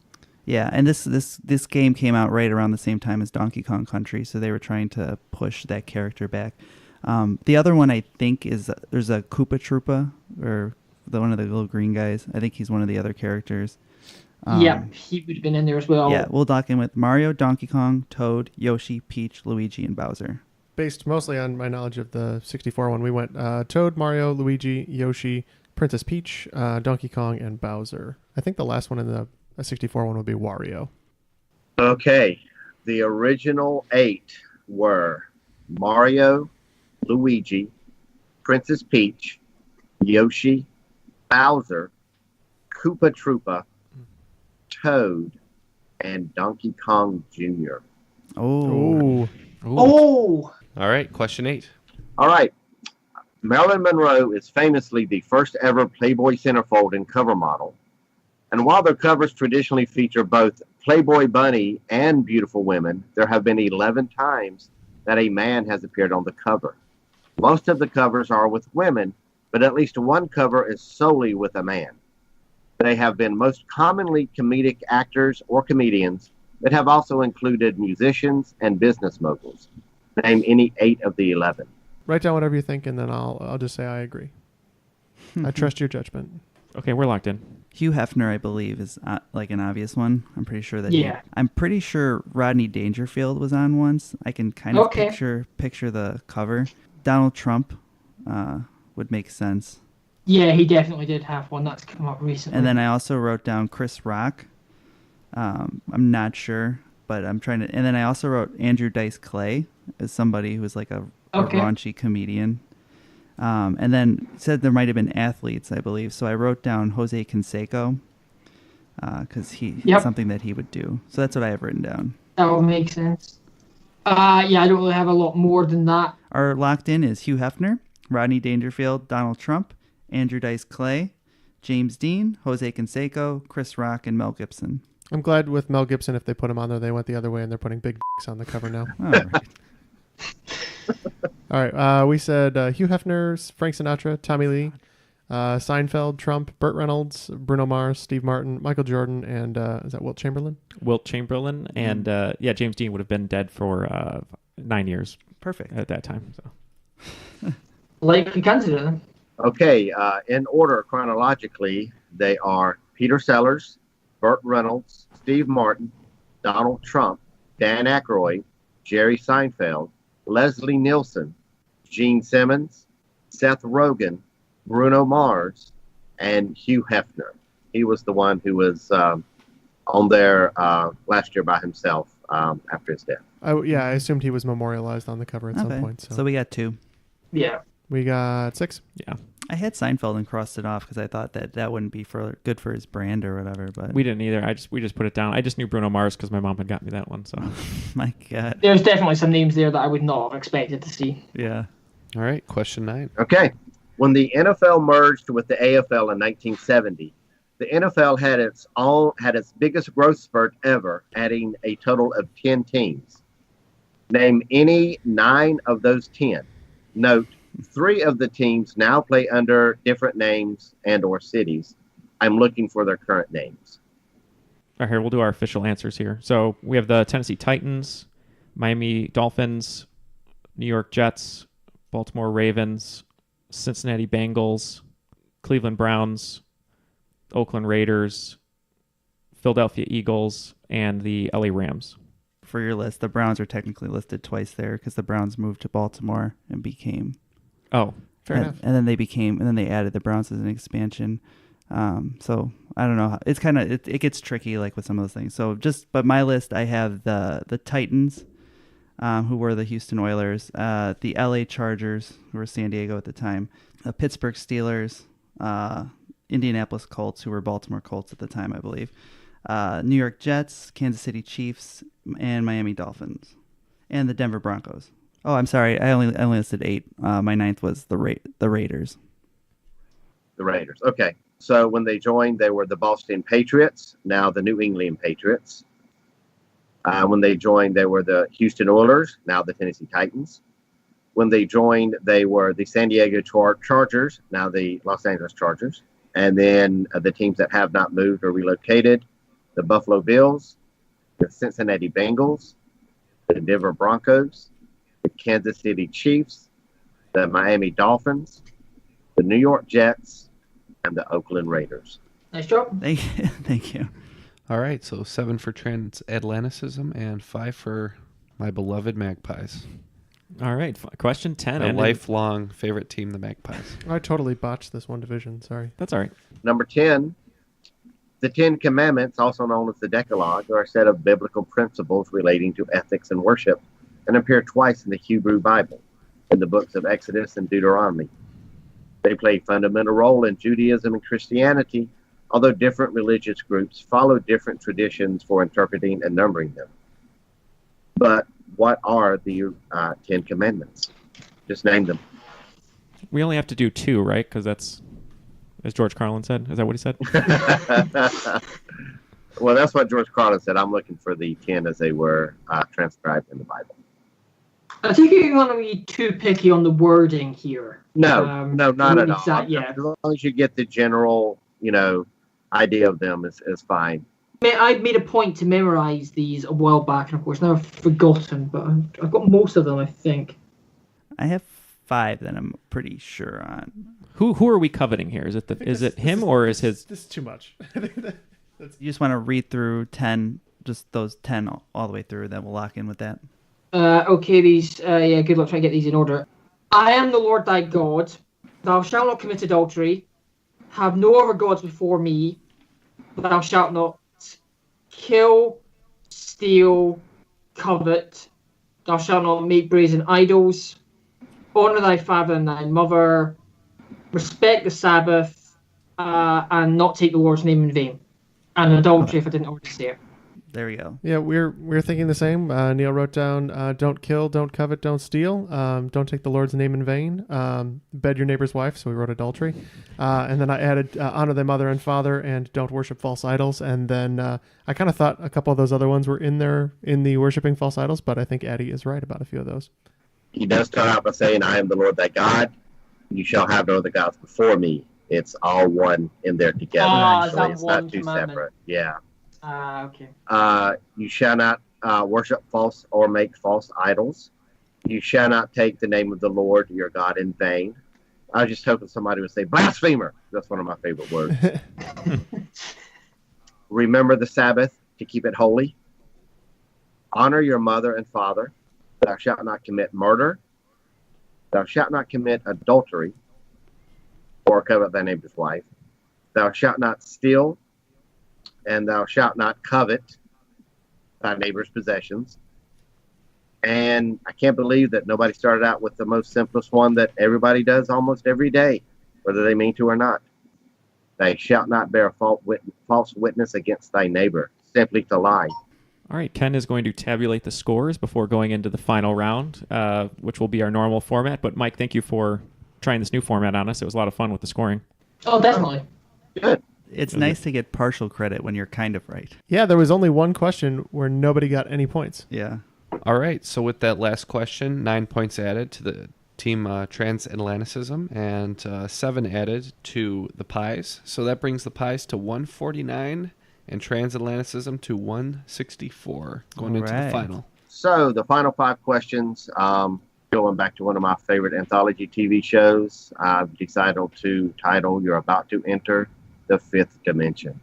Yeah, and this game came out right around the same time as Donkey Kong Country, so they were trying to push that character back. The other one I think is there's a Koopa Troopa, or one of the little green guys. I think he's one of the other characters. Yeah, he would have been in there as well. Yeah, we'll dock in with Mario, Donkey Kong, Toad, Yoshi, Peach, Luigi, and Bowser. Based mostly on my knowledge of the 64 one, we went Toad, Mario, Luigi, Yoshi, Princess Peach, Donkey Kong, and Bowser. I think the last one in the 64 one would be Wario. Okay, the original 8 were Mario, Luigi, Princess Peach, Yoshi, Bowser, Koopa Troopa, Toad, and Donkey Kong Jr. Oh. Oh! All right, question 8. All right. Marilyn Monroe is famously the first ever Playboy centerfold and cover model. And while their covers traditionally feature both Playboy bunny and beautiful women, there have been 11 times that a man has appeared on the cover. Most of the covers are with women, but at least one cover is solely with a man. They have been most commonly comedic actors or comedians, but have also included musicians and business moguls. Name any 8 of the 11. Write down whatever you think, and then I'll just say I agree. I trust your judgment. Okay, we're locked in. Hugh Hefner, I believe, is like an obvious one. I'm pretty sure that. Yeah. I'm pretty sure Rodney Dangerfield was on once. I can kind of picture the cover. Donald Trump would make sense. Yeah, he definitely did have one that's come up recently. And then I also wrote down Chris Rock. I'm not sure, but I'm trying to. And then I also wrote Andrew Dice Clay as somebody who was like a raunchy comedian. And then said there might have been athletes, I believe. So I wrote down Jose Canseco because something that he would do. So that's what I have written down. That would make sense. Yeah, I don't really have a lot more than that. Our locked in is Hugh Hefner, Rodney Dangerfield, Donald Trump, Andrew Dice Clay, James Dean, Jose Canseco, Chris Rock, and Mel Gibson. I'm glad with Mel Gibson, if they put him on there, they went the other way, and they're putting big on the cover now. All right. All right. We said Hugh Hefner, Frank Sinatra, Tommy Lee, Seinfeld, Trump, Burt Reynolds, Bruno Mars, Steve Martin, Michael Jordan, and is that Wilt Chamberlain? Wilt Chamberlain, and James Dean would have been dead for 9 years. Perfect. At that time. So. Like you consider them. Okay, in order chronologically, they are Peter Sellers, Burt Reynolds, Steve Martin, Donald Trump, Dan Aykroyd, Jerry Seinfeld, Leslie Nielsen, Gene Simmons, Seth Rogen, Bruno Mars, and Hugh Hefner. He was the one who was on there last year by himself after his death. I assumed he was memorialized on the cover at some point. So we got 2. Yeah. We got 6. Yeah. I had Seinfeld and crossed it off because I thought that wouldn't be good for his brand or whatever. But We didn't either. We just put it down. I just knew Bruno Mars because my mom had got me that one. So my God. There's definitely some names there that I would not have expected to see. Yeah. All right, question 9. Okay. When the NFL merged with the AFL in 1970, the NFL had its biggest growth spurt ever, adding a total of 10 teams. Name any 9 of those 10. Note, 3 of the teams now play under different names and or cities. I'm looking for their current names. all right, here we'll do our official answers here. So we have the Tennessee Titans, Miami Dolphins, New York Jets, Baltimore Ravens, Cincinnati Bengals, Cleveland Browns, Oakland Raiders, Philadelphia Eagles, and the LA Rams. For your list, the Browns are technically listed twice there because the Browns moved to Baltimore and became. Oh, Fair enough. And then they added the Browns as an expansion. So I don't know. It's kind of it gets tricky like with some of those things. So but my list, I have the Titans, who were the Houston Oilers, the LA Chargers, who were San Diego at the time, the Pittsburgh Steelers, Indianapolis Colts, who were Baltimore Colts at the time, I believe, New York Jets, Kansas City Chiefs, and Miami Dolphins, and the Denver Broncos. Oh, I'm sorry. I only listed 8. My 9th was the Raiders. The Raiders. Okay. So when they joined, they were the Boston Patriots, now the New England Patriots. When they joined, they were the Houston Oilers, now the Tennessee Titans. When they joined, they were the San Diego Chargers, now the Los Angeles Chargers. And then the teams that have not moved or relocated, the Buffalo Bills, the Cincinnati Bengals, the Denver Broncos, the Kansas City Chiefs, the Miami Dolphins, the New York Jets, and the Oakland Raiders. Nice job. Thank you. All right, so 7 for transatlanticism and 5 for my beloved Magpies. All right, question 10. My lifelong favorite team, the Magpies. I totally botched this one division. Sorry. That's all right. Number 10, the 10 Commandments, also known as the Decalogue, are a set of biblical principles relating to ethics and worship and appear twice in the Hebrew Bible, in the books of Exodus and Deuteronomy. They play a fundamental role in Judaism and Christianity, although different religious groups follow different traditions for interpreting and numbering them. But what are the 10 Commandments? Just name them. We only have to do 2, right? Because that's, as George Carlin said. Is that what he said? Well, that's what George Carlin said. I'm looking for the 10 as they were transcribed in the Bible. I think you're going to be too picky on the wording here. No, not at all. Yeah. As long as you get the general, idea of them is fine. I made a point to memorize these a while back, and of course now I've forgotten, but I've got most of them, I think. I have 5 that I'm pretty sure on. Who are we coveting here? Is it him or is his? This is too much. You just want to read through 10, just those 10 all the way through, then we'll lock in with that. Okay, these, good luck trying to get these in order. I am the Lord thy God. Thou shalt not commit adultery. Have no other gods before me. Thou shalt not kill, steal, covet. Thou shalt not make brazen idols. Honor thy father and thy mother. Respect the Sabbath. And not take the Lord's name in vain. And adultery, if I didn't already say it. There we go. Yeah, we're thinking the same. Neal wrote down, don't kill, don't covet, don't steal, don't take the Lord's name in vain, bed your neighbor's wife, so we wrote adultery. And then I added honor thy mother and father, and don't worship false idols. And then I kind of thought a couple of those other ones were in there in the worshiping false idols, but I think Addy is right about a few of those. He does start out by saying, I am the Lord thy God. You shall have no other gods before me. It's all one in there together, actually. It's not two separate. Yeah. Okay. You shall not worship false or make false idols. You shall not take the name of the Lord your God in vain. I was just hoping somebody would say blasphemer. That's one of my favorite words. Remember the Sabbath to keep it holy. Honor your mother and father. Thou shalt not commit murder. Thou shalt not commit adultery or covet thy neighbor's wife. Thou shalt not steal. And thou shalt not covet thy neighbor's possessions. And I can't believe that nobody started out with the most simplest one that everybody does almost every day. whether they mean to or not. They shall not bear false witness against thy neighbor, simply to lie. All right, Ken is going to tabulate the scores before going into the final round, which will be our normal format. But Mike, thank you for trying this new format on us. It was a lot of fun with the scoring. Oh, definitely. Good. It's nice to get partial credit when you're kind of right. Yeah, there was only one question where nobody got any points. Yeah. All right, so with that last question, 9 points added to the team Transatlanticism and 7 added to the Pies. So that brings the Pies to 149 and Transatlanticism to 164 going into the final. So the final 5 questions, going back to one of my favorite anthology TV shows, I've decided to title You're About to Enter the Fifth Dimension.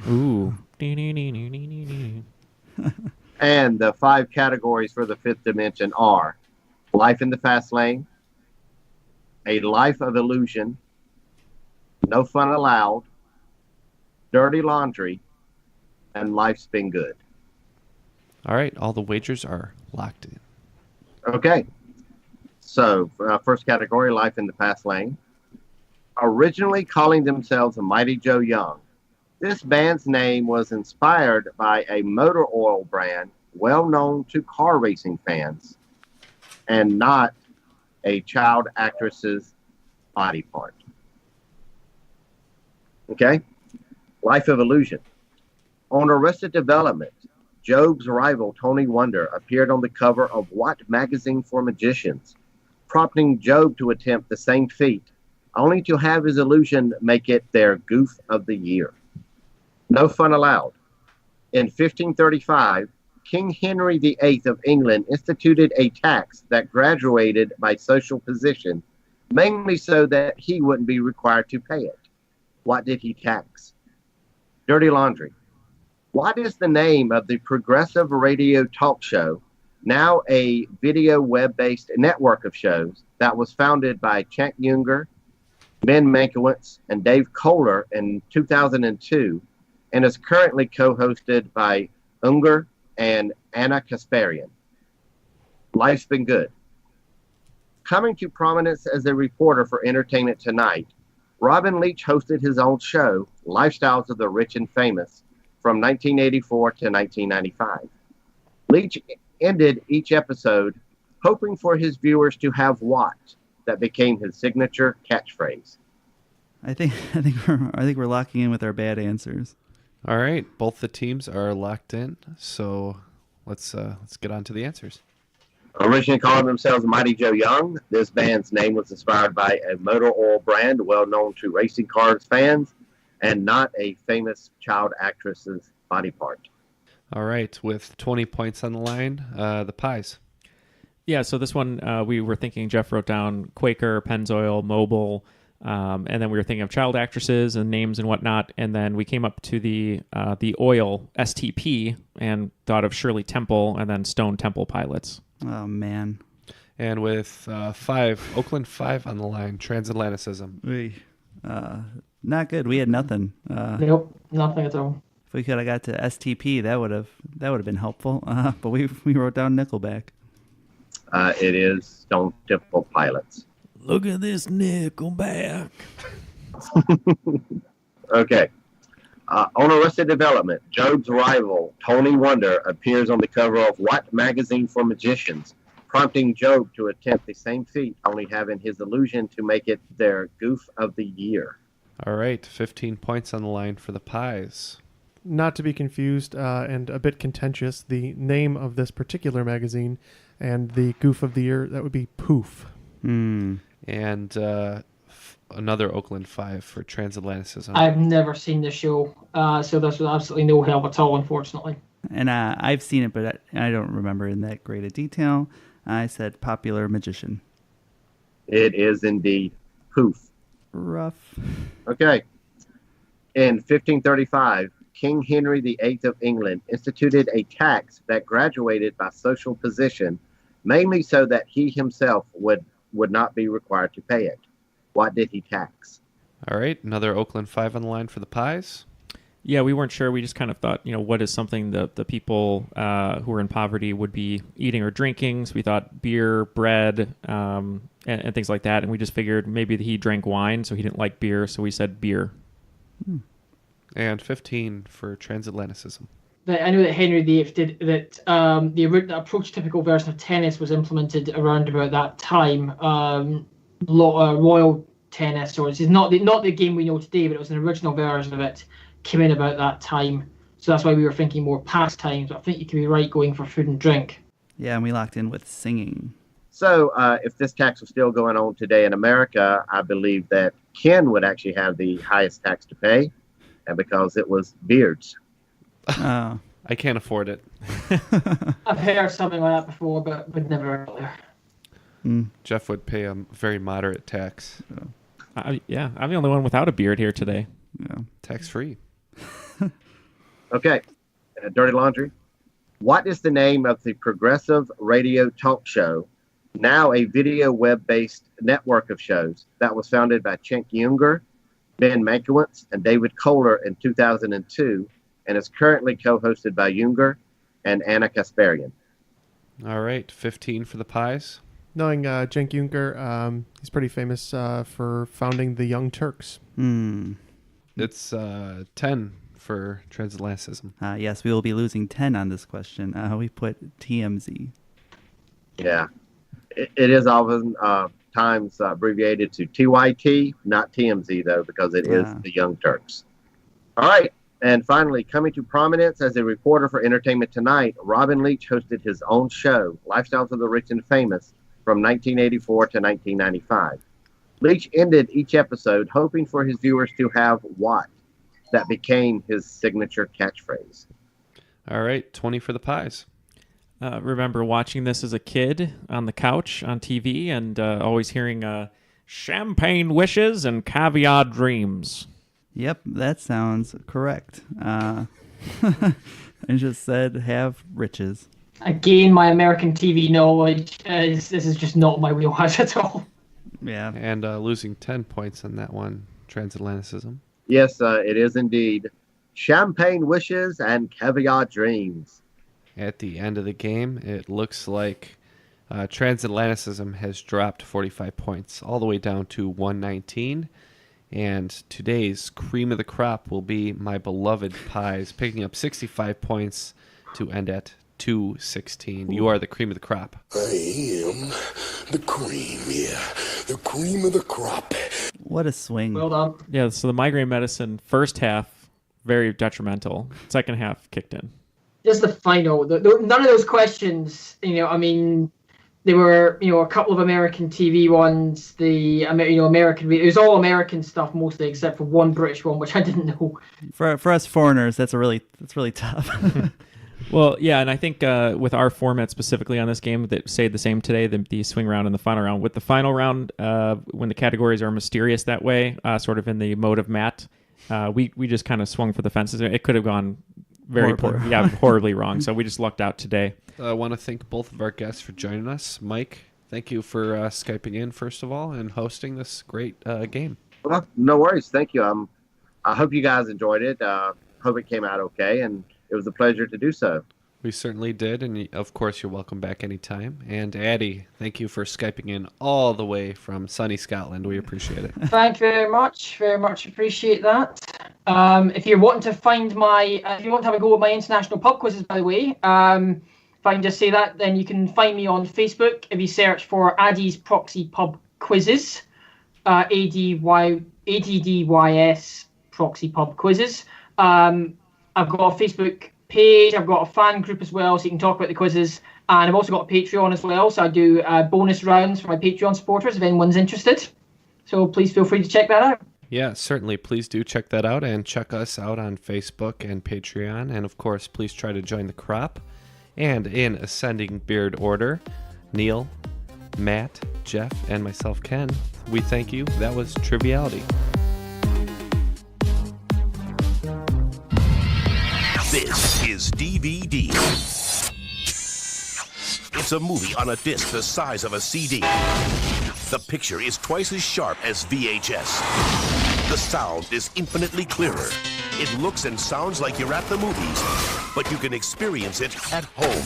Ooh. And the 5 categories for the Fifth Dimension are Life in the Fast Lane, A Life of Illusion, No Fun Allowed, Dirty Laundry, and Life's Been Good. All right, all the wagers are locked in. Okay. So, first category, Life in the Fast Lane. Originally calling themselves Mighty Joe Young, this band's name was inspired by a motor oil brand well known to car racing fans and not a child actress's body part. Okay? Life of Illusion. On Arrested Development, Job's rival Tony Wonder appeared on the cover of What magazine for magicians, prompting Job to attempt the same feat, only to have his illusion make it their goof of the year. No Fun Allowed. In 1535, King Henry VIII of England instituted a tax that graduated by social position, mainly so that he wouldn't be required to pay it. What did he tax? Dirty Laundry. What is the name of the progressive radio talk show, now a video web-based network of shows, that was founded by Cenk Uygur, Ben Mankiewicz, and Dave Kohler in 2002, and is currently co-hosted by Unger and Anna Kasparian? Life's Been Good. Coming to prominence as a reporter for Entertainment Tonight, Robin Leach hosted his own show, Lifestyles of the Rich and Famous, from 1984 to 1995. Leach ended each episode hoping for his viewers to have what that became his signature catchphrase. I think we're locking in with our bad answers. All right, both the teams are locked in, so let's get on to the answers. Originally calling themselves Mighty Joe Young, this band's name was inspired by a motor oil brand well known to racing cars fans and not a famous child actress's body part. All right, with 20 points on the line, the Pies. Yeah, so this one we were thinking, Jeff wrote down Quaker, Pennzoil, Mobil, and then we were thinking of child actresses and names and whatnot, and then we came up to the oil STP and thought of Shirley Temple and then Stone Temple Pilots. Oh, man. And with Oakland 5 on the line, Transatlanticism. Not good. We had nothing. Nope, nothing at all. If we could have got to STP, that would have been helpful. But we wrote down Nickelback. It is Stone Temple Pilots. Look at this Nickelback. Okay. On Arrested Development, Job's rival, Tony Wonder, appears on the cover of What magazine for magicians, prompting Job to attempt the same feat, only having his illusion to make it their goof of the year. All right, 15 points on the line for the Pies. Not to be confused and a bit contentious, the name of this particular magazine and the goof of the year, that would be Poof. And another Oakland 5 for Transatlanticism. I've never seen this show, so this was absolutely no help at all, unfortunately. And I've seen it, but I don't remember in that great a detail. I said Popular Magician. It is indeed Poof. Rough. Okay. In 1535, King Henry VIII of England instituted a tax that graduated by social position, mainly so that he himself would not be required to pay it. What did he tax? All right, another Oakland 5 on the line for the Pies. Yeah, we weren't sure. We just kind of thought, what is something that the people who are in poverty would be eating or drinking. So we thought beer, bread, and things like that. And we just figured maybe he drank wine, so he didn't like beer. So we said beer. And 15 for transatlanticism. I know that Henry VIII did that. The prototypical version of tennis was implemented around about that time. Royal tennis, or it's not the game we know today, but it was an original version of it. Came in about that time, so that's why we were thinking more pastimes. But I think you can be right going for food and drink. Yeah, and we locked in with singing. So if this tax was still going on today in America, I believe that Ken would actually have the highest tax to pay, and because it was beards. Oh. I can't afford it. I've heard something like that before, but would never earlier. Jeff would pay a very moderate tax. I'm the only one without a beard here today. Yeah. Tax-free. Okay, Dirty Laundry. What is the name of the progressive radio talk show, now a video web-based network of shows, that was founded by Cenk Uygur, Ben Mankiewicz, and David Kohler in 2002, and is currently co-hosted by Uygur and Anna Kasparian? All right, 15 for the pies. Knowing Cenk Uygur, he's pretty famous for founding the Young Turks. It's 10 for transatlanticism. Yes, we will be losing 10 on this question. We put TMZ. Yeah, it is often times abbreviated to TYT, not TMZ, though, because it is the Young Turks. All right, and finally, coming to prominence as a reporter for Entertainment Tonight, Robin Leach hosted his own show, Lifestyles of the Rich and Famous, from 1984 to 1995. Leach ended each episode hoping for his viewers to have what? That became his signature catchphrase. All right, 20 for the pies. Remember watching this as a kid on the couch on TV and always hearing champagne wishes and caviar dreams. Yep, that sounds correct. I just said have riches. Again, my American TV knowledge this is just not my wheelhouse at all. Yeah. And losing 10 points on that one, transatlanticism. Yes, it is indeed. Champagne wishes and caviar dreams. At the end of the game, it looks like transatlanticism has dropped 45 points, all the way down to 119. And today's cream of the crop will be my beloved pies, picking up 65 points to end at 216. You are the cream of the crop. I am the cream, the cream of the crop. What a swing. Well done. Yeah, so the migraine medicine, first half, very detrimental. Second half kicked in. Just the final. None of those questions, they were, a couple of American TV ones. American. It was all American stuff mostly, except for one British one, which I didn't know. For us foreigners, that's really tough. Well, yeah, and I think with our format specifically on this game that stayed the same today, the swing round and the final round. With the final round, when the categories are mysterious that way, sort of in the mode of Matt, we just kind of swung for the fences. It could have gone horribly wrong. So we just lucked out today. I want to thank both of our guests for joining us. Mike, thank you for Skyping in, first of all, and hosting this great game. Well, no worries. Thank you. I hope you guys enjoyed it. Hope it came out okay, and it was a pleasure to do so. We certainly did, and of course, you're welcome back anytime. And Addy, thank you for Skyping in all the way from sunny Scotland. We appreciate it. Thank you very much appreciate that. If you're wanting to find if you want to have a go with my international pub quizzes, by the way, if I can just say that, then you can find me on Facebook if you search for Addy's Proxy Pub Quizzes, ADDYS Proxy Pub Quizzes. I've got a Facebook page, I've got a fan group as well, so you can talk about the quizzes, and I've also got a Patreon as well, so I do bonus rounds for my Patreon supporters if anyone's interested. So please feel free to check that out. Yeah, certainly. Please do check that out, and check us out on Facebook and Patreon, and of course, please try to join the crop. And in ascending beard order, Neal, Matt, Jeff, and myself, Ken, we thank you. That was Triviality. This is DVD. It's a movie on a disc the size of a CD. The picture is twice as sharp as VHS. The sound is infinitely clearer. It looks and sounds like you're at the movies, but you can experience it at home.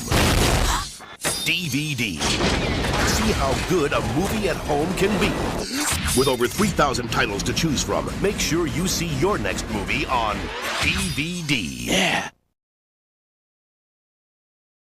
DVD. See how good a movie at home can be. With over 3,000 titles to choose from, make sure you see your next movie on DVD. Yeah.